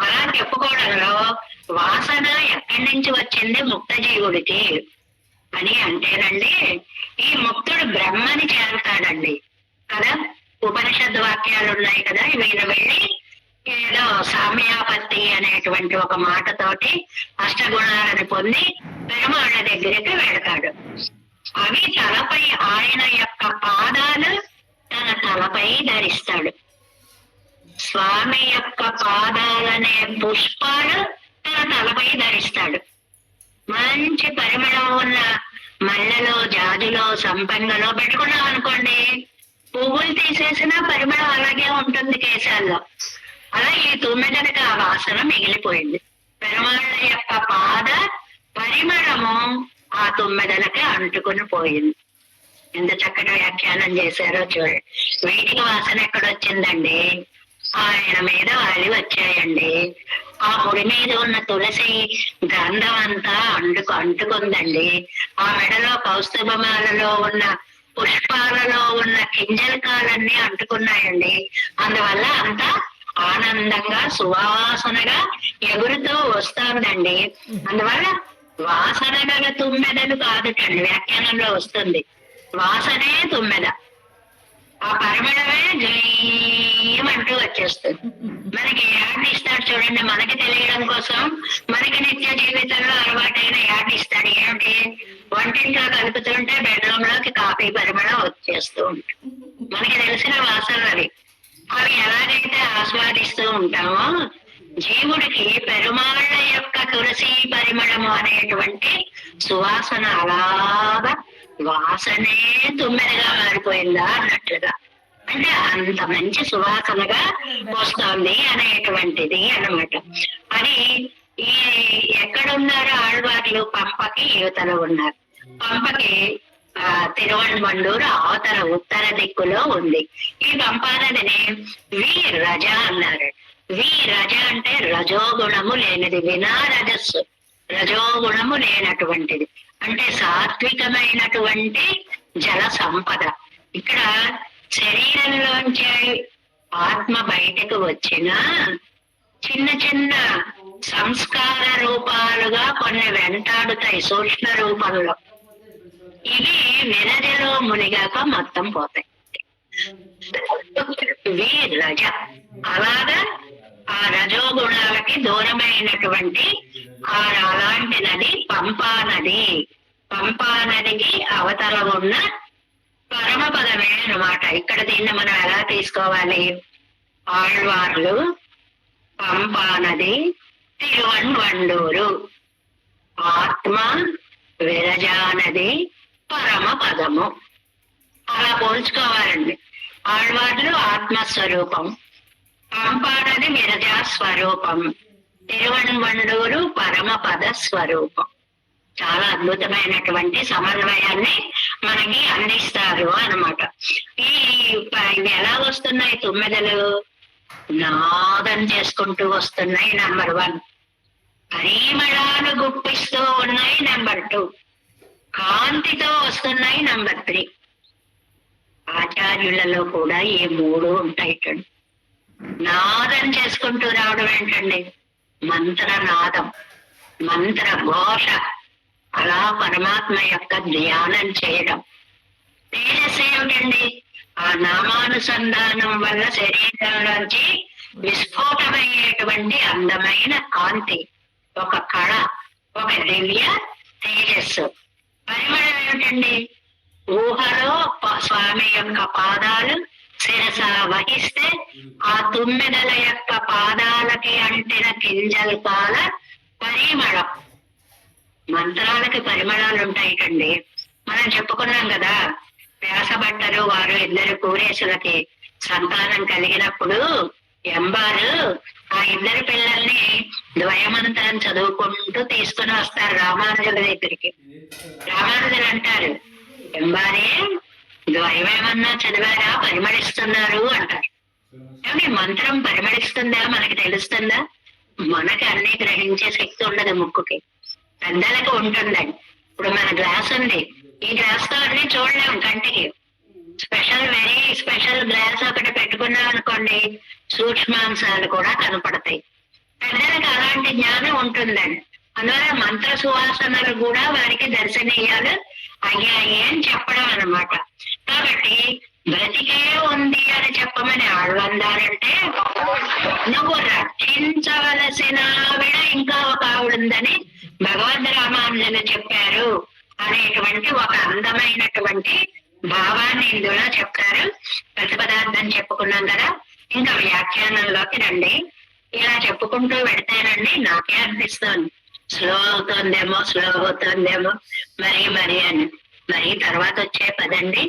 అలా చెప్పుకోవడంలో వాసన ఎక్కడి నుంచి వచ్చింది ముక్త జీవుడికి అని అంటేనండి, ఈ ముక్తుడు బ్రహ్మని చేరతాడండి కదా. ఉపనిషద్ వాక్యాలు ఉన్నాయి కదా, ఈయన వెళ్ళి ఏదో సామ్యాపత్తి అనేటువంటి ఒక మాటతోటి అష్టగుణాలను పొంది పెరుమాళ్ళ దగ్గరికి వెళతాడు. అవి తలపై ఆయన యొక్క పాదాలు తన తలపై ధరిస్తాడు. స్వామి యొక్క పాదాలనే పుష్పాలు తన తలపై ధరిస్తాడు. మంచి పరిమళం ఉన్న మల్లెలో, జాజులో, సంపంగలో పెట్టుకున్నాం అనుకోండి, పువ్వులు తీసేసిన పరిమళం అలాగే ఉంటుంది కేశాల్లో. అలా ఈ తుమ్మెదనికి ఆ వాసన మిగిలిపోయింది. పెరుమాళ్ళ యొక్క పాద పరిమళము ఆ తుమ్మెదలకి అంటుకుని పోయింది. ఎంత చక్కటి వ్యాఖ్యానం చేశారో చూడండి. వీటికి వాసన ఎక్కడొచ్చిందండి? ఆయన మీద వాలి వచ్చాయండి. ఆ ముడి మీద ఉన్న తులసి గంధం అంతా అంటుకుందండి. ఆ మెడలో కౌస్తుభమాలలో ఉన్న పుష్పాలలో ఉన్న కింజలకాలన్నీ అంటుకున్నాయండి. అందువల్ల అంతా ఆనందంగా సువాసనగా ఎగురుతూ వస్తుందండి. అందువల్ల వాసన గల తుమ్మెదలు కాదుటండి, వ్యాఖ్యానంలో వస్తుంది. వాసనే తుమ్మెద, ఆ పరిమళమే జయమంటూ వచ్చేస్తుంది. మనకి యాడ్ ఇస్తాడు చూడండి, మనకి తెలియడం కోసం. మనకి నిత్య జీవితంలో అలవాటైన యాడ్ ఇస్తాడు. ఏమిటి? వంటింట్లో కలుపుతుంటే బెడ్రూమ్ లోకి కాఫీ పరిమళం వచ్చేస్తూ ఉంటుంది. మనకి తెలిసిన వాసనలు అవి ఎలాగైతే ఆస్వాదిస్తూ ఉంటామో, జీవుడికి పెరుమాళ్ళ యొక్క తులసి పరిమళము అనేటువంటి సువాసన అలాగా వాసనే తుమ్మెదగా మారిపోయిందా అన్నట్లుగా. అంటే అంత మంచి సువాసనగా వస్తోంది అనేటువంటిది అన్నమాట. అది ఎక్కడున్నారు ఆళ్వార్లు? పంపకి యువతలో ఉన్నారు. పంపకి తిరువణ్మండూరు అవతల ఉత్తర దిక్కులో ఉంది. ఈ పంపానదిని రజ అన్నారు. రజ అంటే రజోగుణము లేనిది, వినా రజస్సు, రజోగుణము లేనటువంటిది అంటే సాత్వికమైనటువంటి జల సంపద. ఇక్కడ శరీరంలోంచి ఆత్మ బయటకు వచ్చిన చిన్న చిన్న సంస్కార రూపాలుగా కొన్ని వెంటాడుతాయి సూక్ష్మ రూపంలో. ఇవి విరజలో మునిగాక మొత్తం పోతాయి. రజ అలాగా ఆ రజోగుణాలకి దూరమైనటువంటి అలాంటి నది పంపా నది. పంపా నదికి అవతల ఉన్న పరమపదమే అన్నమాట. ఇక్కడ దీన్ని మనం ఎలా తీసుకోవాలి? ఆళ్వార్లు, పంపా నది, తిరువణ్మండూరు, ఆత్మ, విరజానది, పరమ పదము అలా పోల్చుకోవాలండి. ఆళ్వార్లు ఆత్మస్వరూపం, పంపానది విరజా స్వరూపం, తిరువణ్మండూరు పరమపద స్వరూపం. చాలా అద్భుతమైనటువంటి సమన్వయాన్ని మనకి అందిస్తారు అన్నమాట. ఇవి ఎలా వస్తున్నాయి? తుమ్మెదలు నాదం చేసుకుంటూ వస్తున్నాయి, నెంబర్ 1. పరిమళాలు గుప్పిస్తూ ఉన్నాయి, నెంబర్ 2. కాంతితో వస్తున్నాయి, నెంబర్ 3. ఆచార్యులలో కూడా ఈ 3 ఉంటాయి. నాదం చేసుకుంటూ రావడం ఏంటండి? మంత్రనాదం, మంత్ర ఘోష, అలా పరమాత్మ యొక్క ధ్యానం చేయడం. తేజస్సు ఏమిటండి? ఆ నామానుసంధానం వల్ల శరీరంలోంచి విస్ఫోటమయ్యేటువంటి అందమైన కాంతి, ఒక కళ, ఒక దివ్య తేజస్సు. పరిమళం ఏమిటండి? ఊహలో స్వామి యొక్క పాదాలు శిరస వహిస్తే ఆ తుమ్మెదల యొక్క పాదాలకి అంటిన కింజల్పాల పరిమళం. మంత్రాలకి పరిమళాలు ఉంటాయిటండి. మనం చెప్పుకున్నాం కదా, వ్యాసభట్టరు వారు 2 కూరేసులకి సంతానం కలిగినప్పుడు ఎంబారు ఆ 2 పిల్లల్ని ద్వయమంత్రం చదువుకుంటూ తీసుకుని వస్తారు రామానుజుల దగ్గరికి. రామానుజులు అంటారు, ఎంబారే ద్వయమేమన్నా చదివారా? పరిమళిస్తున్నారు అంటారు. కానీ మంత్రం పరిమళిస్తుందా? మనకి తెలుస్తుందా? మనకి అన్ని గ్రహించే శక్తి ఉండదు ముక్కుకి, పెద్దలకు ఉంటుందండి. ఇప్పుడు మన గ్లాస్ ఉంది, ఈ గ్లాస్ తో అన్ని చూడలేము కంటికి. వెరీ స్పెషల్ గ్లాస్ ఒకటి పెట్టుకున్నాం అనుకోండి, సూక్ష్మాంశాలు కూడా కనపడతాయి. పెద్దలకు అలాంటి జ్ఞానం ఉంటుందండి. అందువల్ల మంత్ర సువాసనలు కూడా వారికి దర్శనీయాలు అయ్యాయి అని చెప్పడం అన్నమాట. కాబట్టి బ్రతికే ఉంది అని చెప్పమని ఆళ్వందారంటే, నువ్వు రక్షించవలసిన ఆవిడ ఇంకా ఒక ఆవిడ ఉందని భగవద్ రామానుజులు చెప్పారు అనేటువంటి ఒక అందమైనటువంటి భావాన్ని ఇందులో చెప్తారు. ప్రతిపదార్థం చెప్పుకున్నాం కదా, ఇంకా వ్యాఖ్యానంలోకి రండి. ఇలా చెప్పుకుంటూ పెడితేనండి నాకే అనిపిస్తోంది స్లో అవుతోందేమో మరి అని. మరి తర్వాత వచ్చే పదండి,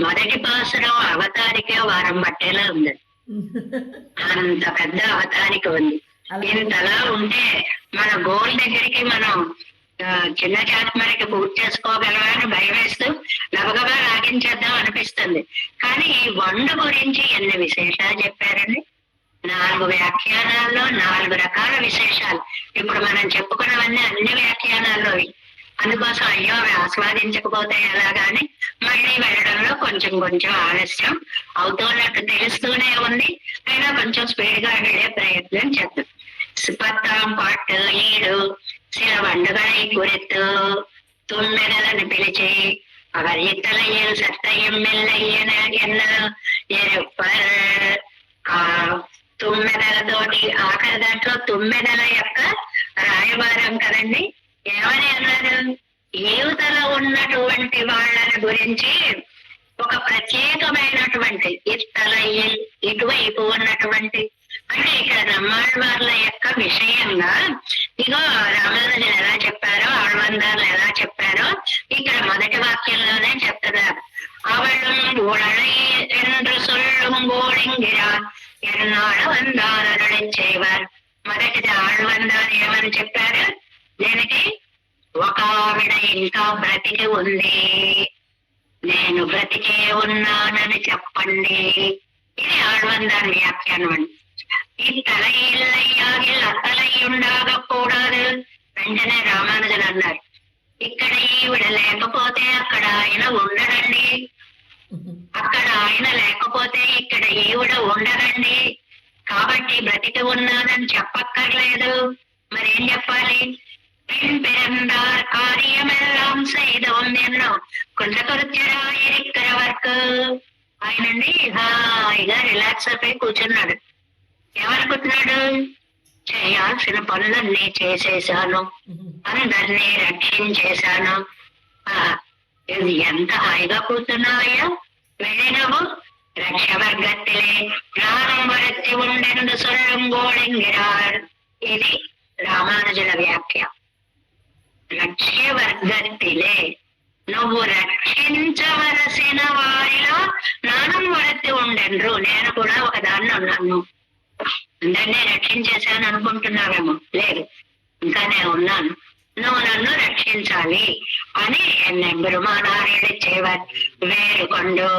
మొదటి పాసురం అవతారికే వారం పట్టేలా ఉంది. అంత పెద్ద అవతారిక ఉంది. ఇంతలా ఉంటే మన గోల్ దగ్గరికి మనం చిన్న చాత్మరికి పూర్తి చేసుకోగలమా అని భయం వేస్తూ గబగబా రాగించేద్దాం అనిపిస్తుంది. కానీ ఈ వండు గురించి ఎన్ని విశేషాలు చెప్పారండి. 4 వ్యాఖ్యానాల్లో 4 రకాల విశేషాలు. ఇప్పుడు మనం చెప్పుకున్నవన్నీ అన్ని వ్యాఖ్యానాల్లోవి. అందుకోసం అయ్యో అవి ఆస్వాదించకపోతే ఎలాగాని మళ్ళీ వెళ్ళడంలో కొంచెం ఆలస్యం అవుతున్నట్టు తెలుస్తూనే ఉంది. అయినా కొంచెం స్పీడ్ గా వెళ్ళే ప్రయత్నం చేద్దాం. 10ஆம் பாட்டு 7 சில வண்டுகளை குறித்து தும்மெடலன்னு పిలిచి அவர் இத்தலையில் சத்தையும் மெல்லையன என்ன ఆ తుమ్మెదలతోటి ఆఖరి దాంట్లో తుమ్మెదల యొక్క రాయబారం కదండి. ఏమని అన్నారు? యువతలో ఉన్నటువంటి వాళ్ళని గురించి ఒక ప్రత్యేకమైనటువంటి ఇత్తలయ్యల్ ఇటువైపు ఉన్నటువంటి, అంటే ఇక్కడ నమ్మాళ్వార్ల యొక్క విషయంగా ఇగో రామానుజులు ఎలా చెప్పారో, ఆళ్వందాలు ఎలా చెప్పారో ఇక్కడ మొదటి వాక్యంలోనే చెప్తున్నారు. அவளும் உடலை என்று சொல்லும் గోళింగిరా ఎన్నాళ్ళ వందారని చేయవారు. మొదటిది ఆళ్వందారు ఏమని చెప్పారు? దీనికి ఒక ఆవిడ ఇంకా బ్రతికి ఉంది నేను బ్రతికే ఉన్నానని చెప్పండి. ఇది ఆళ్వందాన్ వ్యాఖ్యానం అండి. ఈ తలయిల్లయ్యాగిల్ అత్తలై ఉండాగకూడదు. వెంటనే రామానుజన్ అన్నారు, ఇక్కడ ఈవిడ లేకపోతే అక్కడ ఆయన ఉండడండి, అక్కడ ఆయన లేకపోతే ఇక్కడ ఈవిడ ఉండదండి. కాబట్టి బ్రతికి ఉన్నానని చెప్పక్కర్లేదు. మరేం చెప్పాలి? பெருந்தார் కార్యమెల్లాం செய்தோம் ఎన్నో కృతకృత్యరాయరిక్కర వర్క్. ఆయనండి హాయిగా రిలాక్స్ అయిపోయి కూర్చున్నాడు. ఏమనుకుంటున్నాడు? చేయాల్సిన పనులన్నీ చేసేశాను, అందరినీ రక్షించేశాను. ఇది ఎంత హాయిగా కూర్చున్నావయ్యా, వెళ్ళినవు రక్షవర్గత్తిలే ప్రాణం వరత్తి ఉండెందు సొల్లుంగోళెంగిరార్. ఇది రామానుజుల వ్యాఖ్య. రక్ష్యవర్గత్తిలే, నువ్వు రక్షించవలసిన వారిలో నానం వరత్తి ఉండెండ్రు. నేను కూడా ఒకదాన్ని ఉన్నాను. అందరినీ రక్షించేశాను అనుకుంటున్నావేమో, లేదు, ఇంకా నేను ఉన్నాను, నువ్వు నన్ను రక్షించాలి అని ఎన్నెంబెరుమానారేడు చేవర్ వేరు కొండు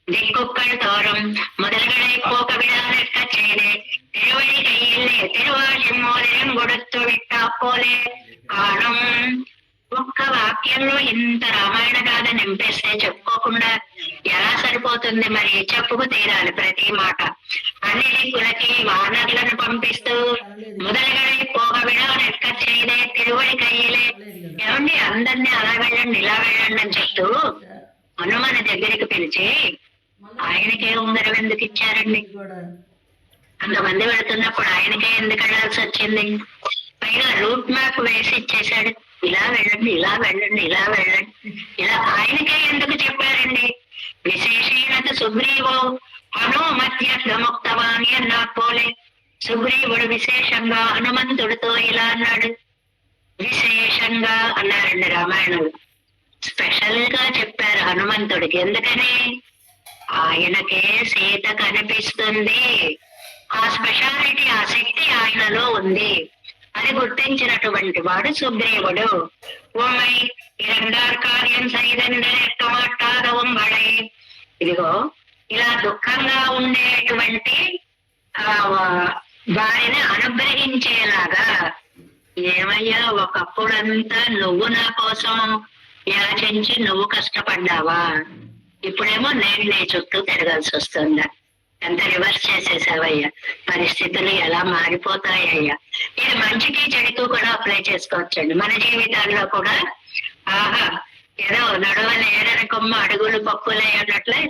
దిక్కుక్కల్ తోறும் முதல்களை போக்க விடாதற்க செய்து திருவடி கையிலே திருவாழி மோதிரம் கொடுத்து விட்டா పోలే కారణం. ఒక్క వాక్యంలో ఇంత రామాయణ గాథ నింపేస్తే చెప్పుకోకుండా ఎలా సరిపోతుంది? మరి చెప్పుకు తీరాలి ప్రతి మాట. అన్ని దిక్కులకి వానరులను పంపిస్తూ మొదలుగడై పోగ విడవనెక్క చేయదే తిరువడి కయ్యలే. ఏమండి, అందరినీ అలా వెళ్ళండి ఇలా వెళ్ళండి అని చెప్తూ హనుమని దగ్గరికి పిలిచి ఆయనకే ఉంగరం ఎందుకు ఇచ్చారండి? అంతమంది వెళుతున్నప్పుడు ఆయనకే ఎందుకు వెళ్ళాల్సి వచ్చింది? పైగా రూట్ మ్యాప్ వేసి ఇచ్చేశాడు, ఇలా వెళ్ళండి ఇలా వెళ్ళండి ఇలా వెళ్ళండి, ఇలా ఆయనకే ఎందుకు చెప్పారండి? విశేషీణత సుగ్రీవో హనుమత్యముక్తవాణి అన్నా పోలే. సుగ్రీవుడు విశేషంగా హనుమంతుడితో ఇలా అన్నాడు. విశేషంగా అన్నారండి రామాయణంలో. స్పెషల్ గా చెప్పారు హనుమంతుడికి. ఎందుకని? ఆయనకే సీత కనిపిస్తుంది, ఆ స్పెషాలిటీ ఆ శక్తి ఆయనలో ఉంది. అది గుర్తించినటువంటి వాడు సుగ్రీవుడు. ఓమై ఇరండార్ కార్యం సైదండమాటాదవం బడై. ఇదిగో ఇలా దుఃఖంగా ఉండేటువంటి వారిని అనుగ్రహించేలాగా, ఏమయ్యా ఒకప్పుడంతా నువ్వు నా కోసం యాచించి నువ్వు కష్టపడ్డావా, ఇప్పుడేమో నేను నీ చుట్టూ తిరగాల్సి వస్తుందా? ఎంత రివర్స్ చేసేసావయ్యా, పరిస్థితులు ఎలా మారిపోతాయ్యా. ఇది మంచికి చెడుకు కూడా అప్లై చేసుకోవచ్చండి మన జీవితాల్లో కూడా. ఆహా, ఏదో నడవలేరని కొమ్మ అడుగులు పప్పులే అన్నట్లే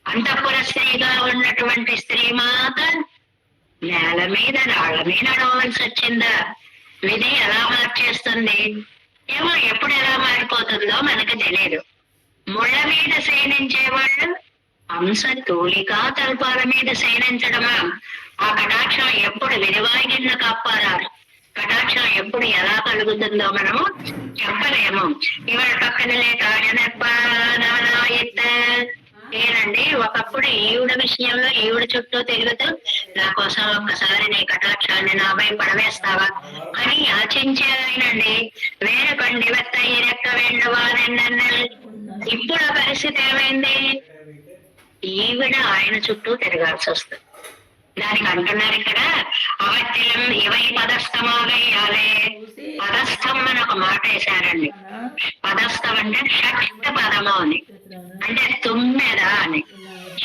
అంతఃపుర స్త్రీగా ఉన్నటువంటి స్త్రీ మాత నేల మీద రాళ్ల మీద నడవలసి వచ్చిందా? విధి ఎలా మార్చేస్తుంది ఏమో, ఎప్పుడు ఎలా మారిపోతుందో మనకు తెలియదు. ముళ్ళ మీద శయనించే వాళ్ళు హంస తూలికా తల్పాల మీద శయనించడమా? ఆ కటాక్షం ఎప్పుడు విరివాగిన్న కాపారారు. కటాక్షం ఎప్పుడు ఎలా కలుగుతుందో మనము చెప్పలేము. ఇవాళ పక్కన లేక ఏనండి, ఒకప్పుడు ఈవిడ విషయంలో ఈవిడ చుట్టూ తిరుగుతూ నా కోసం ఒక్కసారి నీ కటాక్షాన్ని నాపై పడవేస్తావా అని యాచించే ఆయనండి. వేరే పండి వెత్త ఈ రెక్క వెండువానన్నల్. ఇప్పుడు ఆ పరిస్థితి ఏమైంది? ఈవిడ ఆయన చుట్టూ తిరగాల్సి వస్తుంది. దానికి అంటున్నారు ఇక్కడ అవత్యం ఇవై పదస్థమాగయ్యాలే. పదస్థం అని ఒక మాట వేశారండి. పదస్థం అంటే షట్ పదము అని, అంటే తుమ్మెద అని.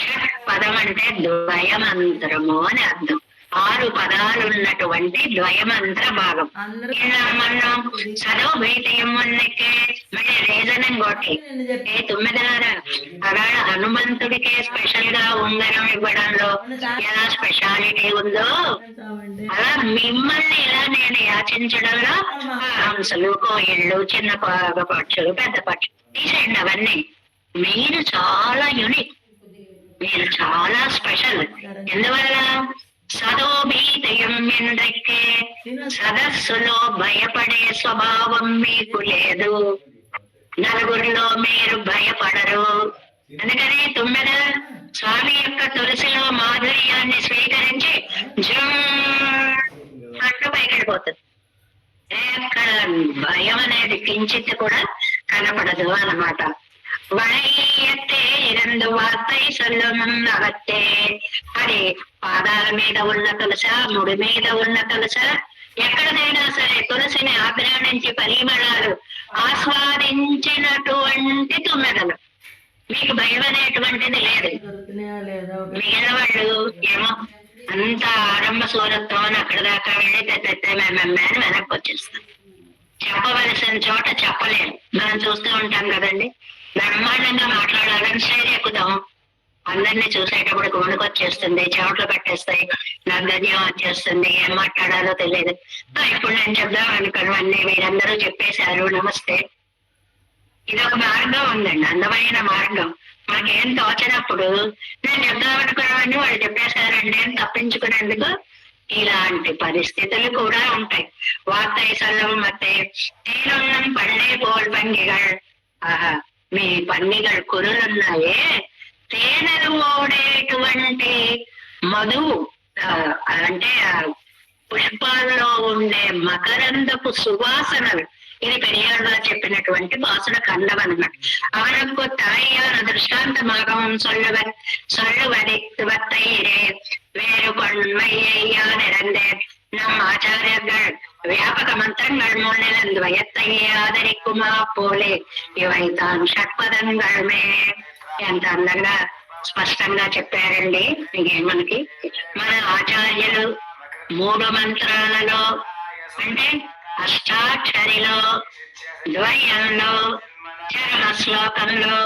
షట్ పదం అంటే ద్వయమంత్రము అని అర్థం. 6 పదాలు ఉన్నటువంటి ద్వయమంత్ర భాగం. ఇలా మనం చదువు భీతయం ఉన్నకే మళ్ళీ రీజనింగ్ కొట్టి ఏ తొమ్మిదిన్నర అలా హనుమంతుడికే స్పెషల్ గా ఉంగరం ఇవ్వడంలో ఎలా స్పెషాలిటీ ఉందో, అలా మిమ్మల్ని ఇలా నేను యాచించడంలో హంసలు, కోయిళ్ళు, చిన్న పక్షులు, పెద్ద పక్షులు తీసేయండి అవన్నీ. మీరు చాలా యూనిక్, మీరు చాలా స్పెషల్. ఎందువల్ల? సదోభీతయం ఎందక్కే, సదస్సులో భయపడే స్వభావం మీకు లేదు, నలుగురిలో మీరు భయపడరు. అందుకని తుమ్మెద స్వామి యొక్క తులసిలో మాధుర్యాన్ని స్వీకరించి అట్టు పైకెళ్ళిపోతుంది. ఎక్కడ భయం అనేది కించిత్ కూడా కనపడదు అన్నమాట. వళయ్యతే ఇరందు వార్తై సొల్లుమన్నవత్తే. అది పాదాల మీద ఉన్న తులస, ముడి మీద ఉన్న తులస, ఎక్కడైనా సరే తులసిని ఆగ్రహించి పరిమళాలు ఆస్వాదించినటువంటి తుమ్మెదలు. మీకు భయం అనేటువంటిది లేదు. మిగిలిన వాళ్ళు ఏమో అంత ఆరంభ సూరత్వం అని అక్కడ దాకా వెళ్ళి మేమమ్మే అని వెనక్కి వచ్చేస్తాం. చెప్పవలసిన చోట చెప్పలేము. మనం చూస్తూ ఉంటాం కదండి, బ్రహ్మాండంగా మాట్లాడాలని శైలి ఎక్కుతాం, అందరినీ చూసేటప్పుడు వణుకొచ్చేస్తుంది, చెమటలు పెట్టేస్తాయి, నగ్గద్యం వచ్చేస్తుంది, ఏం మాట్లాడాలో తెలియదు. ఇప్పుడు నేను చెప్దాం అనుకున్నవన్నీ మీరందరూ చెప్పేశారు, నమస్తే. ఇది ఒక మార్గం ఉందండి, అందమైన మార్గం. మనకేం తోచినప్పుడు నేను చెప్దామనుకున్నవన్నీ వాళ్ళు చెప్పేశారండి అని తప్పించుకునేందుకు ఇలాంటి పరిస్థితులు కూడా ఉంటాయి. వార్తై సల్లం మతే తేనున్నం పళ్ళే పోల్ పంగిகள். ఆహా, మీ పన్నిகள் కురులున్నాయే, తేనెలు ఓడేటువంటి మధువు అంటే పుష్పాల్లో ఉండే మకరందపు సువాసనలు. ఇది పెరియాడుగా చెప్పినటువంటి వాసన ఖండం అన్నమాట. அவனுக்கு தாயான திருஷ்டாந்தமாகவும் சொல்லுவதையே வேறு கொண்மையா நிறந்தேன். நம் ஆச்சாரியர்கள் వ్యాపక మంత్రంగళ్ మున్నిలందు వయత్తయ్యే ఆదరిక్కుమా పోలే ఇవైతాన్ షట్పదంగళమే. ఎంత అందంగా స్పష్టంగా చెప్పారండి. మనకి మన ఆచార్యులు 3 మంత్రాలలో అంటే అష్టాక్షరిలో, ద్వయంలో, చరమ శ్లోకంలో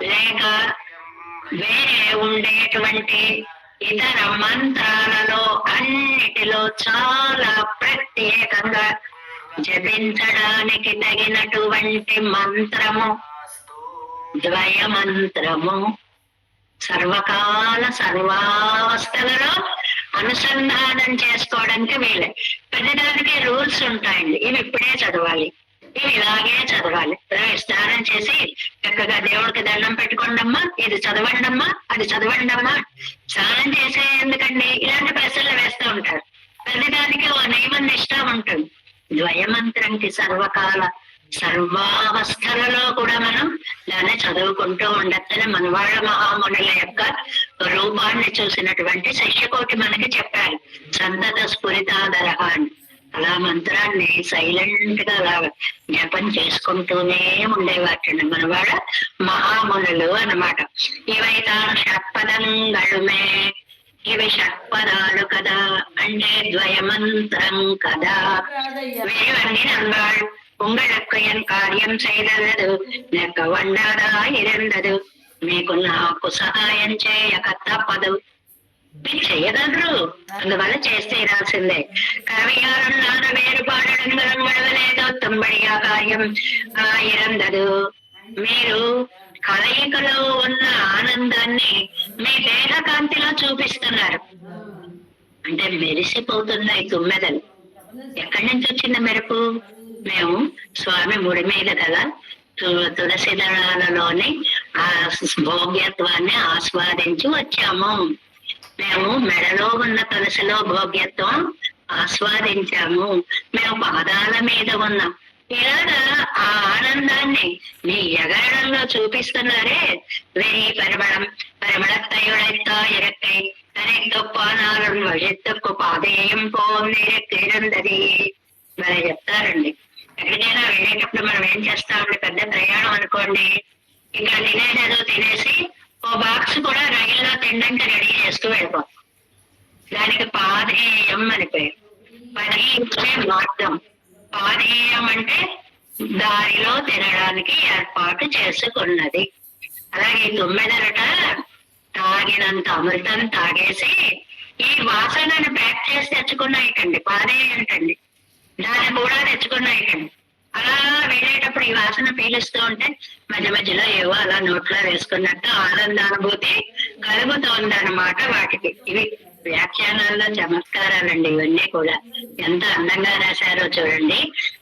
లేక వేరే ఉండేటువంటి ఇతర మంత్రాలలో అన్నిటిలో చాలా ప్రత్యేకంగా జపించడానికి తగినటువంటి మంత్రము ద్వయ మంత్రము. సర్వకాల సర్వావస్థలలో అనుసంధానం చేసుకోవడానికి వీలే. ప్రతిదానికి రూల్స్ ఉంటాయండి. ఇవి ఇప్పుడే చదవాలి, ఇవి ఇలాగే చదవాలి. స్నానం చేసి చక్కగా దేవుడికి దండం పెట్టుకోండమ్మా, ఇది చదవండమ్మా, అది చదవండమ్మా. స్నానం చేసే ఎందుకండి ఇలాంటి ప్రశ్నలు వేస్తూ ఉంటారు. ప్రతిదానికి ఓ నియమం నిష్ట ఉంటుంది. ద్వయమంత్రంకి సర్వకాల సర్వావస్థలలో కూడా మనం దాన్ని చదువుకుంటూ ఉండొచ్చని మనవాళ్ళ మహామునుల యొక్క రూపాన్ని చూసినటువంటి శిష్యకోటి మనకి చెప్పారు. సంతత స్ఫురితాదర అని. అలా మంత్రాన్ని సైలెంట్ గా అలా జపం చేసుకుంటూనే ఉండేవాటండి మనవాళ్ళ మహామునులు అన్నమాట. ఇవైతాను షట్పదంగళమే. ఇవి షట్పదాలు కదా, అంటే ద్వయమంత్రం కదా. వేవన్నీ నమ్మాడు உங்களுக்கு என் காரியம் செய்தது నెక్క వండాదా ఇరందదు. మీకు నాకు సహాయం చేయక తప్పదు. మీరు చెయ్యగలరు, అందువల్ల చేస్తే రాసిందే. కవియారున్నాన వేరుపాడడం వడవలేదో తుంబడిగా కార్యం ఇరందదు. మీరు కలయికలో ఉన్న ఆనందాన్ని మీ దేహ కాంతిలో చూపిస్తున్నారు. అంటే మెరిసిపోతున్నాయి తుమ్మెదలు. ఎక్కడి నుంచి వచ్చింది మెరుపు? మేము స్వామి ముడి మీద గల తులసి దళాలలోని ఆ భోగ్యత్వాన్ని ఆస్వాదించి వచ్చాము. మేము మెడలో ఉన్న తులసిలో భోగ్యత్వం ఆస్వాదించాము. మేము పాదాల మీద ఉన్నాం. ఇలాగా ఆ ఆనందాన్ని మీ ఎగరడంలో చూపిస్తున్నారే. వెరీ పరిమళత్తయుడైతా ఇరక్కై తనెక్కొప్పానాలను వజెత్తుకు పాదేయం పోందిరక్కిరందది. మరి చెప్తారండి. ఎక్కడికైనా వెళ్ళేటప్పుడు మనం ఏం చేస్తామండి, పెద్ద ప్రయాణం అనుకోండి, ఇంకా తినేదేదో తినేసి ఓ బాక్స్ కూడా రైల్లో తినడానికి రెడీ చేస్తూ వెళ్ళిపోతాం. దానికి పాదేయం అని పేరు. పదీయమే మార్గం. పాదేయం అంటే దారిలో తినడానికి ఏర్పాటు చేసుకున్నది. అలాగే తుమ్మెదరట తాగినంత అమృతం తాగేసి ఈ వాసనను ప్యాక్ చేసి తెచ్చుకున్నాయిటండి. పాదేయంటండి. దాన్ని కూడా తెచ్చుకున్నాయిటండి. అలా వెళ్ళేటప్పుడు ఈ వాసన పీలుస్తూ ఉంటే మధ్య మధ్యలో ఏవో అలా నోట్లో వేసుకున్నట్టు ఆనందానుభూతి కలుగుతోంది అన్నమాట వాటికి. ఇవి వ్యాఖ్యానాల్లో చమత్కారాలండి ఇవన్నీ కూడా. ఎంత అందంగా రాశారో చూడండి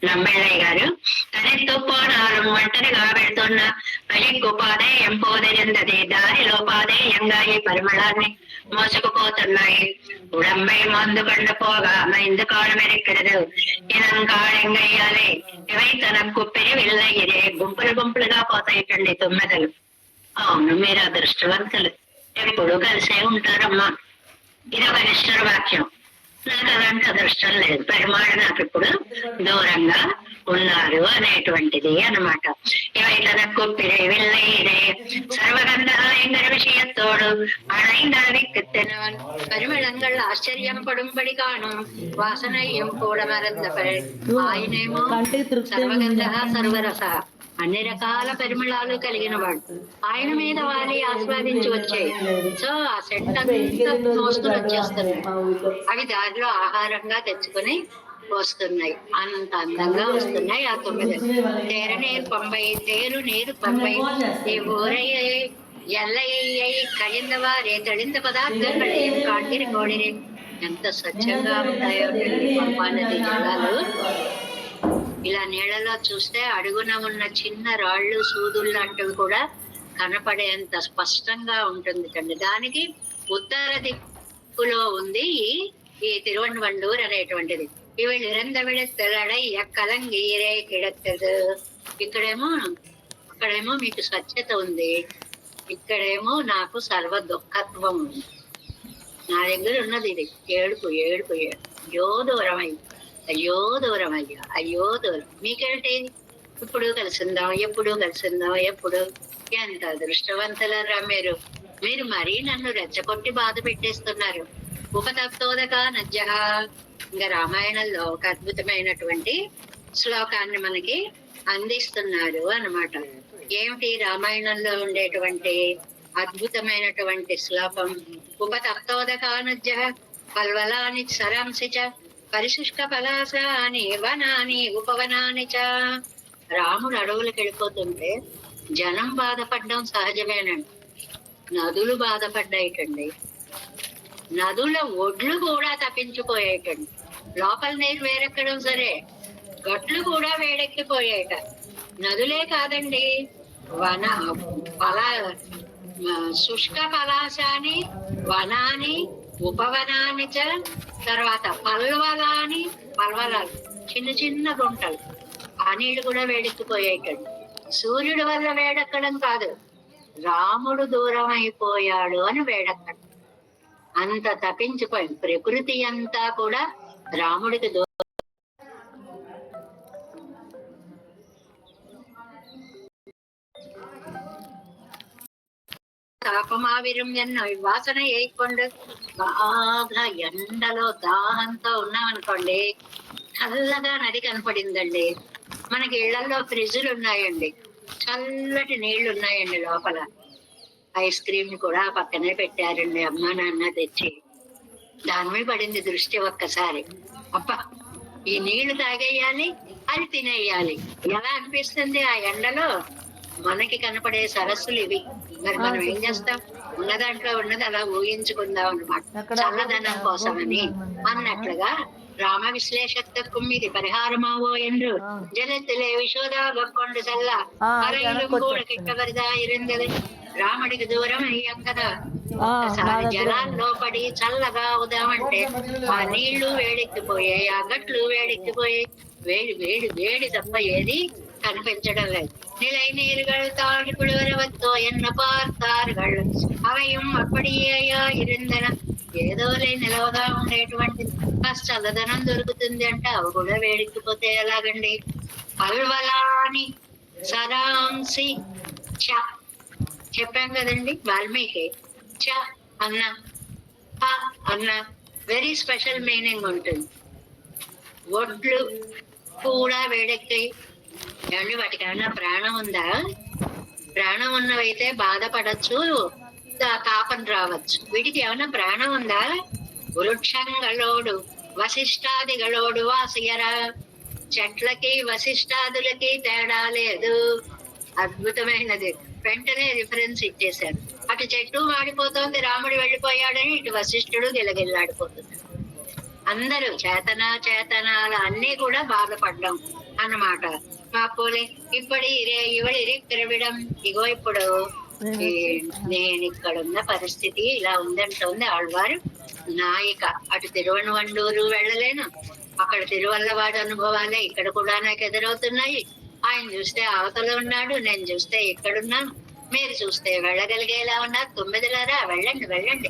నమ్మెళ్ళయ్య గారు. తనెత్తుపోనారు ఒంటరిగా వెళ్తున్న పలిక్కుపాదే ఎంపోదరిందది దారిలో పాదే ఎంగా ఈ పరిమళాన్ని మోసుకుపోతున్నాయి. ఉడంబై మందు కండు పోగా మైందు కాడమెరెక్కడదు ఇనం కాళెంగయ్యాలి ఇవై తన కుప్పిరి వెళ్ళయ్యరే. గుంపులు గుంపులుగా పోతాయిటండి తుమ్మెదలు. అవును, మీరు అదృష్టవంతులు, ఎప్పుడు కలిసే ఉంటారమ్మా. ఇది ఒక నిష్ఠుర వాక్యం. నాకు అలాంటి అదృష్టం లేదు. పరిమాణ నాకు ఇప్పుడు దూరంగా ఉన్నారు అనేటువంటిది అన్నమాట. ఇవైతనకు పిరే వెళ్ళే సర్వగంధాయంగర విషయத்தோடு அணைந்தாவிக்குத்தனவன் பரிமளங்கள் ஆச்சரியம் படும்படி காணும் வாசனையும் கூட மறந்த ఆయనేమో సర్వగంధ సర్వరస అన్ని రకాల పరిమళాలు కలిగిన వాడు. ఆయన మీద వాలి ఆస్వాదించి వచ్చాయి. సో ఆ సెట్ అంతా మోసుకుని వచ్చేస్తున్నాయి. అవి దారిలో ఆహారంగా తెచ్చుకొని వస్తున్నాయి. అంత అందంగా వస్తున్నాయి ఆ 9. తేరు నీరు పంపై ఈ ఊరయ్యే ఎల్లయ్యై కళిందవారే తళింద పదార్థాలు కాంటిరి కోడిరి. ఎంత స్వచ్ఛంగా ఉంటాయో పంపా నది జలాలు. ఇలా నీళ్ళలో చూస్తే అడుగున ఉన్న చిన్న రాళ్ళు సూదులు లాంటివి కూడా కనపడేంత స్పష్టంగా ఉంటుంది కండి. దానికి ఉత్తర దిక్కులో ఉంది ఈ తిరువన్వండూర్ అనేటువంటిది. ఇవి నిరంద విడతలడై కలంగీరే కిడతదు. ఇక్కడేమో మీకు స్వచ్ఛత ఉంది, ఇక్కడేమో నాకు సర్వ దుఃఖత్వం ఉంది. నా దగ్గర ఉన్నది ఇది ఏడుపు ఏడుపు అయ్యో దూరం అయ్యో దూరం అయ్యో దూరం. మీకేంటి ఇప్పుడు కలిసిందాం, ఎప్పుడు కలిసిందాం, ఎప్పుడు. ఎంత అదృష్టవంతులరా మీరు. మీరు మరీ నన్ను రెచ్చగొట్టి బాధ పెట్టేస్తున్నారు. ఉపతప్తోదక నజ్జ. ఇంకా రామాయణంలో ఒక అద్భుతమైనటువంటి శ్లోకాన్ని మనకి అందిస్తున్నారు అన్నమాట. ఏమిటి రామాయణంలో ఉండేటువంటి అద్భుతమైనటువంటి శ్లోకం? ఉపతప్తోదకానుజ్జ పల్వలాని సరాంసి చ పరిశుష్క పలాసాని వనాని ఉపవనాని చ. రాముడు అడవులకు వెళ్ళిపోతుంటే జనం బాధపడడం సహజమేనండి. నదులు బాధపడ్డాయిటండి. నదుల ఒడ్లు కూడా తప్పించిపోయాయిటండి. లోపల నీరు వేరెక్కడం సరే, గట్లు కూడా వేడెక్కిపోయాయట. నదులే కాదండి, శుష్క పలాశాని వనాని ఉపవనాని చ. తర్వాత పల్వలాలు చిన్న చిన్న గుంటలు, ఆ నీళ్లు కూడా వేడెక్కిపోయాయిటండి. సూర్యుడి వల్ల వేడెక్కడం కాదు, రాముడు దూరం అయిపోయాడు అని వేడెక్కడం. అంత తప్పించిపోయింది. ప్రకృతి అంతా కూడా రాముడికి తాపమావిరం ఎన్న వాసన వేయకుండా బాగా ఎండలో దాహంతో ఉన్నామనుకోండి, చల్లగా నది కనపడిందండి. మనకి ఇళ్లలో ఫ్రిడ్జ్లు ఉన్నాయండి, చల్లటి నీళ్లు ఉన్నాయండి. లోపల ఐస్ క్రీమ్ కూడా పక్కనే పెట్టారండి, అమ్మ నాన్న తెచ్చి. దాని మీద పడింది దృష్టి ఒక్కసారి. అబ్బా, ఈ నీళ్లు తాగేయాలి, అది తినేయాలి. ఎలా అనిపిస్తుంది ఆ ఎండలో? మనకి కనపడే సరస్సులు ఇవి. మరి మనం ఏం చేస్తాం? ఉన్న దాంట్లో ఉన్నది అలా ఊహించుకుందాం అన్నమాట, చల్లదనం కోసమని అన్నట్లుగా. రామ విశ్లేషத்துக்கும் ఇది పరిహారమావో என்று జలத்திலே విశోదాగ கொண்டு செல்ல அறையிலும் கூட கிட்டவரதா இருந்தது. రాముడికి దూరం అయ్యాం కదా, ఒకసారి జలాల్లో పడి చల్లగా అవుదామంటే ఆ నీళ్లు వేడెక్కిపోయాయి, ఆ గట్లు వేడెక్కిపోయాయి. వేడి వేడి వేడి తప్ప ఏది కనిపించడం లేదు. நிலை நீர்கள் தாழ் குளிரவத்தோ என்ன பார்த்தார்கள் అவையும் అప్పడియేయా இருந்தன. ఏదోలే నిలవగా ఉండేటువంటి చల్లదనం దొరుకుతుంది అంటే అవి కూడా వేడెక్కిపోతే ఎలాగండి? పల్వలాని సరాంసి చ చెప్పాం కదండి, వాల్మీకి చ అన్న ప అన్న వెరీ స్పెషల్ మీనింగ్ ఉంటుంది. ఒడ్లు కూడా వేడెక్కాయి. ఏమండి, వాటికి ఏమన్నా ప్రాణం ఉందా? ప్రాణం ఉన్నవైతే బాధపడచ్చు, తాపం రావచ్చు. వీటికి ఏమన్నా ప్రాణం ఉందా? వృక్షంగళోడు వశిష్టాదిగళోడు వాసియరా. చెట్లకి వశిష్టాదులకి తేడా లేదు. అద్భుతమైనది. వెంటనే రిఫరెన్స్ ఇచ్చేశారు. అటు చెట్టు మాడిపోతోంది, రాముడు వెళ్ళిపోయాడని ఇటు వశిష్ఠుడు గిలగిల్లాడిపోతున్నాడు. అందరూ చేతనాలు అన్ని కూడా బాధపడ్డాం అన్నమాట. మా పోలే ఇప్పుడు ఇవడిరిక్కరవిడం. ఇగో ఇప్పుడు నేను ఇక్కడున్న పరిస్థితి ఇలా ఉందంటోంది ఆళ్వారు. నాయిక అటు తిరువనవండూరు వెళ్ళలేను, అక్కడ తిరువల్లవాడి అనుభవాలే ఇక్కడ కూడా నాకు ఎదురవుతున్నాయి. ఆయన చూస్తే అవతల ఉన్నాడు, నేను చూస్తే ఇక్కడున్నాను. మీరు చూస్తే వెళ్ళగలిగేలా ఉన్నారు. 9 వెళ్ళండి వెళ్ళండి,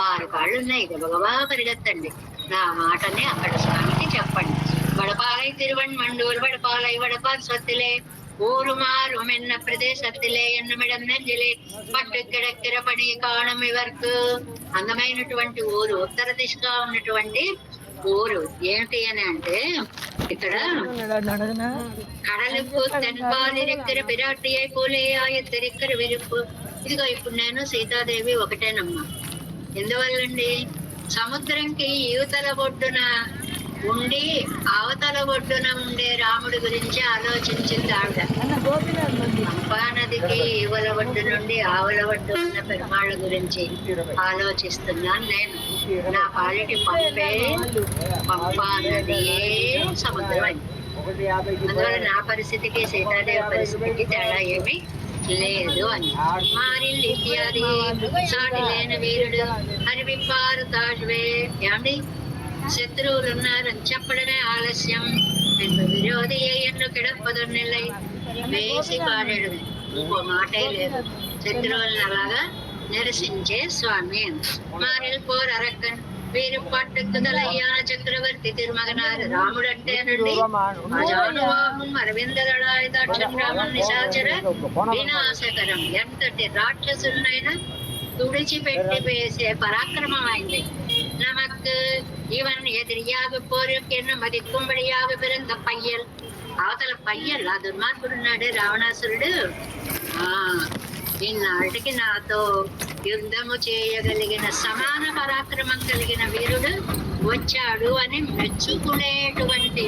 6 కాళ్ళున్నాయి, గబగబా పరిగెత్తండి, నా మాటని అక్కడ స్వామికి చెప్పండి. వడపాలై తిరువన్మండూరు వడపాలై వడపాల్ సత్తిలే ஊருமாறும் என்ன ప్రదేశத்திலே ఎన్నమిడం నెల్లిలే పట్టుకెడెక్కిర పని కాణం ఇవరకు. అందమైనటువంటి ఊరు, ఉత్తర దిశగా ఉన్నటువంటి ఊరు ఏంటి అని అంటే ఇక్కడ కడలిప్పు తెన్పాలిరెక్కర పిరాటి అయిపోలే ఆయత్తెరెక్కర విరుపు. ఇదిగో ఇప్పుడు నేను సీతాదేవి ఒకటేనమ్మా. ఎందువల్లండి, సముద్రంకి యువతల ఒడ్డున ఉండి అవతల ఒడ్డున ఉండే రాముడి గురించి ఆలోచించింది ఆవిడ. పంపా నదికి ఈవల ఒడ్డు నుండి ఆవల ఒడ్డు ఉన్న పెరుమాళ్ళ గురించి ఆలోచిస్తున్నాను నేను. నా పాలిటి పంపా నదియే సముద్రం అయింది. అందువల్ల నా పరిస్థితికి సీతాదేవి పరిస్థితికి తేడా ఏమి లేదు అని. మారిల్ ఇత్యాది సాటి లేని వీరుడు అని విప్పారు తాజ్వే. ఏమండి, శత్రువులు ఉన్నారని చెప్పడమే ఆలస్యం. విరోధి అయ్యను కిడపదొన్నెల్లై వేసి పాడాడు. ఇంకో మాటే లేదు. శత్రువులను అలాగా నిరసించే స్వామి. మారిల్ పోర్ అరక్కన్ వీరు పట్టుకుదలయ్యాన చక్రవర్తి తిరుమగనారు. రాముడు అంటేనండి అజానువాహం అరవిందదళాయ దాక్షరామం నిశాచర వినాశకరం. ఎంతటి రాక్షసులైనా తుడిచిపెట్టి వేసే పరాక్రమం అయింది. நமக்கு இவன் எதிரியாக போருக்கு என்ன மதிக்கும்படியாக பிறந்த పయ్యల్. అవతల పయ్యల్ ఆ దుర్మార్గుడున్నాడు రావణాసురుడు. ఇన్నాటికి నాతో యుద్ధము చేయగలిగిన సమాన పరాక్రమం కలిగిన వీరుడు వచ్చాడు అని మెచ్చుకునేటువంటి,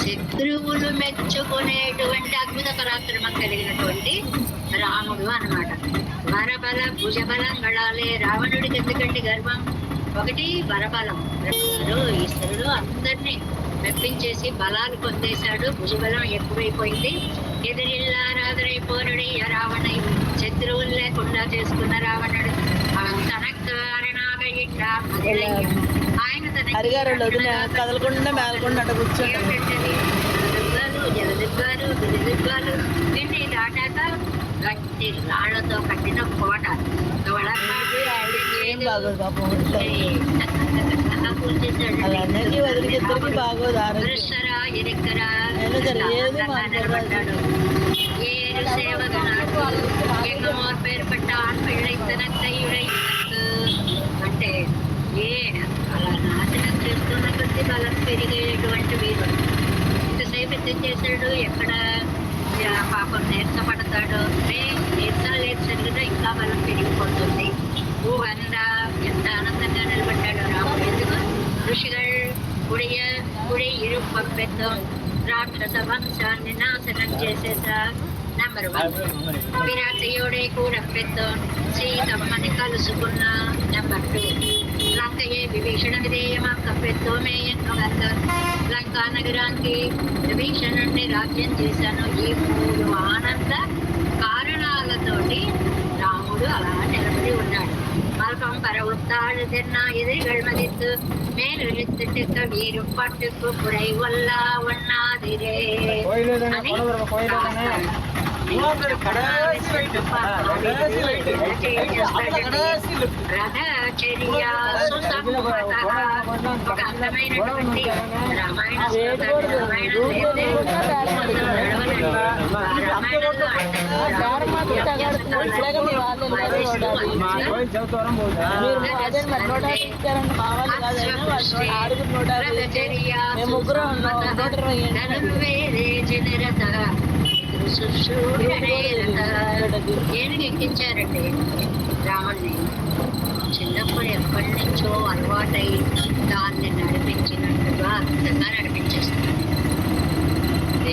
శత్రువులు మెచ్చుకునేటువంటి అద్భుత పరాక్రమం కలిగినటువంటి రాముడు అన్నమాట. వరబల భుజబలం గడాలే. రావణుడికి ఎందుకంటే గర్వం, ఒకటి వరబలం, ఈశ్వరుడు అందరినీ మెప్పించేసి బలాలు పొందేశాడు. భుజబలం ఎక్కువైపోయింది. ఎదిరిల్లారాదరై పోరుడి రావణై, శత్రువులు లేకుండా చేసుకున్న రావణుడు తనకు ఆయన జలదిగ్గాలు గిరిదిగ్గాలు దీన్ని దాటాక గట్టి రాళ్లతో కట్టిన కోట పేరుపట్ట అంటే అలా నాశనం చేస్తున్న కొద్ది బలం పెరిగేటువంటి వీరు. ఇంతసేపు ఎంత చేశాడు, ఎక్కడ పాపం నేర్చబడతాడు. నేర్చలేదు సరిగ్గా ఇంకా బలం పెరిగిపోతుంది. ఊహందా ఎంత ఆనందంగా నిలబడ్డాడు రాముడు. ఎందుకు ఋషిகள் కుడి ఇరుపంపెత్తం రాక్షస వంశాన్ని నాశనం చేసేసా. నెంబర్ 1 విరాటయోడే కూడా పెత్తం సీతమ్మని కలుసుకున్న. నెంబర్ 2 లంకయే విభీషణ విధేయమాక పెత్తోమే ఎన్నోగంత లంకా నగరానికి విభీషణుడిని రాజ్యం చేశాను. ఈ 3 ఆనంద కారణాలతోటి రాముడు అలా నిలబడి ఉన్నాడు. மல்பம் பரவுத்தாள் தென்னா எதிரிகள் மதித்து மேலெழுத்துக்க வீரும் பட்டுக்கு குறை வல்லா ஒண்ணாதிரே అని రథచర్య సుసంపద ఒక అందమైనటువంటి రామాయణ ఏనుగు ఎక్కించారండి రాముడిని. చిన్నప్పుడు ఎప్పటి నుంచో అలవాటై దాన్ని నడిపించినట్టుగా అద్భుతంగా నడిపించేస్తున్నాను.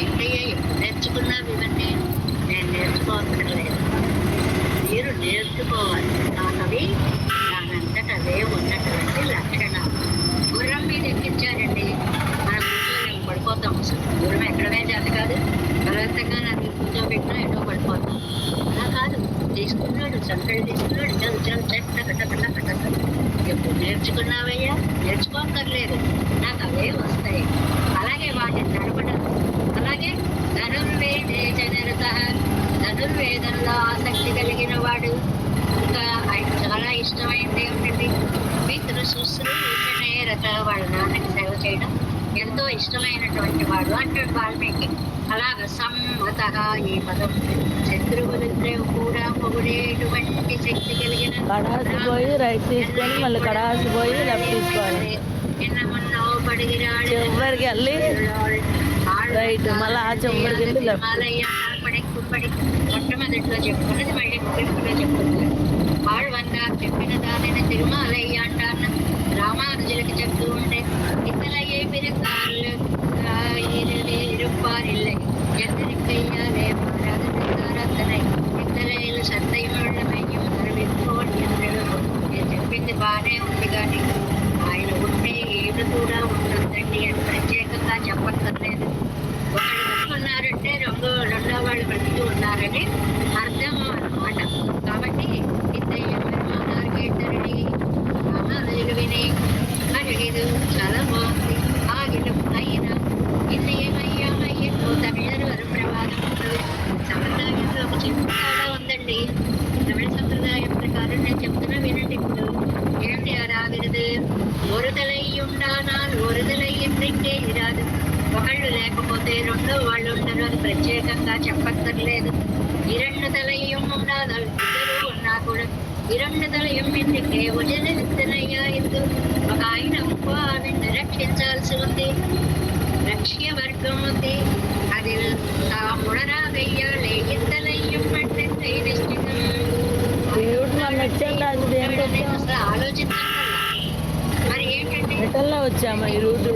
ఏంటయ్యా ఎప్పుడు నేర్చుకున్నావు ఇవన్నీ? నేను నేర్చుకోవట్లేదు. మీరు నేర్చుకోవాలి. అవి దానంతట అవే ఉన్నటువంటి లక్షణాలు. గుర్రం మీద ఎక్కించారండి, మనం కూర్చోలేము, పడిపోతాం. అసలు గుర్రం ఎక్కడమే చేత కాదు, బలవంతంగా నన్ను కూర్చోబెట్టినా ఎన్నో పడిపోతాం. అలా కాదు, తీసుకున్నాడు, సంకళ్ళు తీసుకున్నాడు, చల్ కట్ట. ఎప్పుడు నేర్చుకున్నావయ్యా? నేర్చుకోక్కర్లేదు, నాకు అవే వస్తాయి. అలాగే వాటిని నడపడం. అలాగే ధనుర్వేదే జనరత, ధనుర్వేదంలో ఆసక్తి కలిగిన వాడు. ఇంకా ఆయన చాలా ఇష్టమైంది ఏమిటండి? పితృ శుశ్రూషణే రత, వాళ్ళ నాన్నకి సేవ చేయడం ఎంతో ఇష్టమైనటువంటి వాడు అంటాడు వాల్మీకి. అలాగ సమ్మత, ఈ పదం శత్రువులిద్దరూ కూడా పొగిడేటువంటి శక్తి కలిగిన, కడాసి పోయి రైట్ తీసుకొని మళ్ళీ కడాసి పోయి లెఫ్ట్ తీసుకోవాలి. చివరికి వెళ్ళి రైట్, మళ్ళీ ఆ చివరికి వెళ్ళి లెఫ్ట్. మొట్టమొదట్లో చెప్పుకున్నది మళ్ళీ ముగింపులో చెప్పుకున్నారు. ఆళ్వందార్ చెప్పిన దానిని తిరుమలయ్య అంటాను రామానుజులకి చెప్తూ ఉంటే, ఇతలయ్యే పిరకాళ్ళు இருப்பாரில்லை எந்திரிக்கையாலே மாறாதனை ఇద్దరైలు సత్తయ్యమైயும் అరవించుకోండి అందరూ. నేను చెప్పింది బాగానే ఉంది, కానీ ఆయన ఉంటే ఏడు కూడా ఉంటుందండి అని ప్రత్యేకంగా చెప్పక్కర్లేదు. ఒకళ్ళు బతుకున్నారంటే రెండో వాళ్ళు బ్రతికి ఉన్నారని అర్థం అన్నమాట. కాబట్టి ఇద్దరు మాట్లాడేద్దరిని రామానుజులు విని అడిగేదు చాలా బాగుంది. ఆగిలు అయినా ఇన్ని ఏమయ్యామయ్యో తమిళరు వరప్రవాదం సంప్రదాయంలో ఒక చిన్న తేడా ఉందండి. తమిళ సంప్రదాయం ప్రకారం నేను చెప్తున్నా వినండి. ఇప్పుడు ఏంటి రాగినది? ఒరుదలయ్యుండానాలు ఒరుదలయ్యింటే ఇరాదు. ఒకళ్ళు లేకపోతే రెండో వాళ్ళు ఉండరు అని ప్రత్యేకంగా చెప్పక్కర్లేదు. ఇరండు తలయ్యం ఉండాలి, ఇద్దరు ఉన్నా కూడా ఇరండు తలయం ఇంటికే ఉజనయ్యా ఇద్దు. ఒక ఆయన ఇంకో ఆవిడ రక్షించాల్సి ఉంది, లక్ష్యవర్గం ఉంది. అది ముడరా వెయ్యాలి, ఇద్దలయ్యం అంటే నిశ్చితం. అసలు ఆలోచించాలి. మరి ఏంటంటే వచ్చామా ఈ రూటు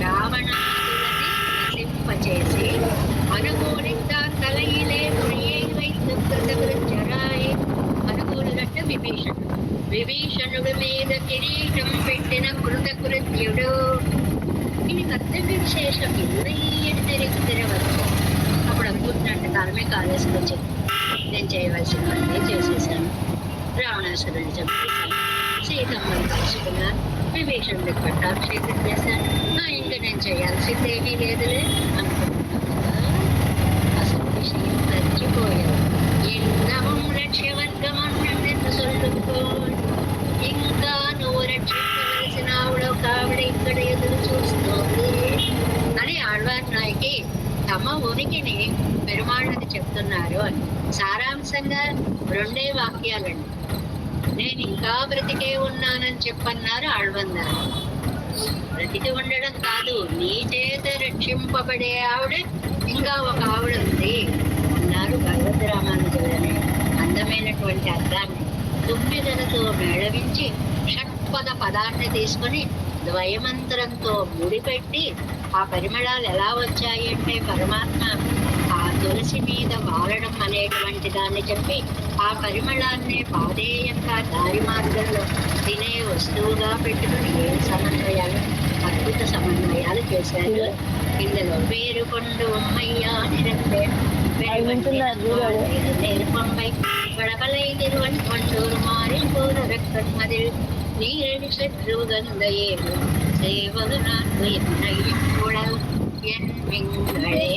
రావణాదులని నశింపచేసి అనుకూలిత తలయిలే ముడియై వైద్య కృతకృత్యరాయి. అనుకూలుడంటే విభీషణుడి మీద కిరీటం పెట్టిన కృతకృత్యుడు. ఇది కర్తవ్య విశేషం ఇల్లయ్యని తిరగవచ్చు. అప్పుడు అనుకుంటున్నాడు, కాలమే కాలేసుకు వచ్చింది, నేను చేయవలసినవన్నీ చేసేసాను, రావణాసురుడిని చంపేశాను, సీతమ్మని కలుసుకున్నా, విభీషణుడికి పట్టాభిషేకం చేశాను, ఇంకా నేను చేయాల్సిందేమీ లేదులే అనుకుంటున్నా. అసలు విషయం మర్చిపోయాను. ఎన్నవం లక్ష్యవర్గం అన్నట్టు సొల్లుకో, ఇంకా నువ్వు రక్షించవలసిన ఆవిడ ఒక ఆవిడ ఇక్కడ ఎదురు చూస్తోంది అని ఆళ్వార్ నాయకి తమ ఉనికిని పెరుమాళ్ళని చెప్తున్నారు అని. సారాంశంగా రెండే వాక్యాలండి. నేను ఇంకా బ్రతికే ఉన్నానని చెప్పన్నారు ఆళ్వందారు. బ్రతికి ఉండడం కాదు, నీ చేత రక్షింపబడే ఆవిడ ఇంకా ఒక ఆవిడ ఉంది అన్నారు భగవద్ రామానుజులనే అందమైనటువంటి అర్థాన్ని తుమ్మిదలతో మేళవించి షట్పద పదాన్ని తీసుకొని ద్వయమంత్రంతో ముడిపెట్టి ఆ పరిమళాలు ఎలా వచ్చాయి అంటే పరమాత్మ ఆ తులసి మీద వాలడం అనేటువంటి దాన్ని చెప్పి ఆ పరిమళాన్ని పాదేయంగా దారి మార్గంలో తినే వస్తువుగా పెట్టుకుని ఏ సమన్వయాలు, అద్భుత సమన్వయాలు చేశారు. ఇందులో వేరుకొండు ఉమ్మయ్యా నిరంతే నేర్పంపై வடமலை திருவன்கொண்டூர் மாறில் போல ரக்கன்மதில் நீரடி சத்ருகந்தையே சேவகனான் என்னையும் குழல் என் மிங்களே.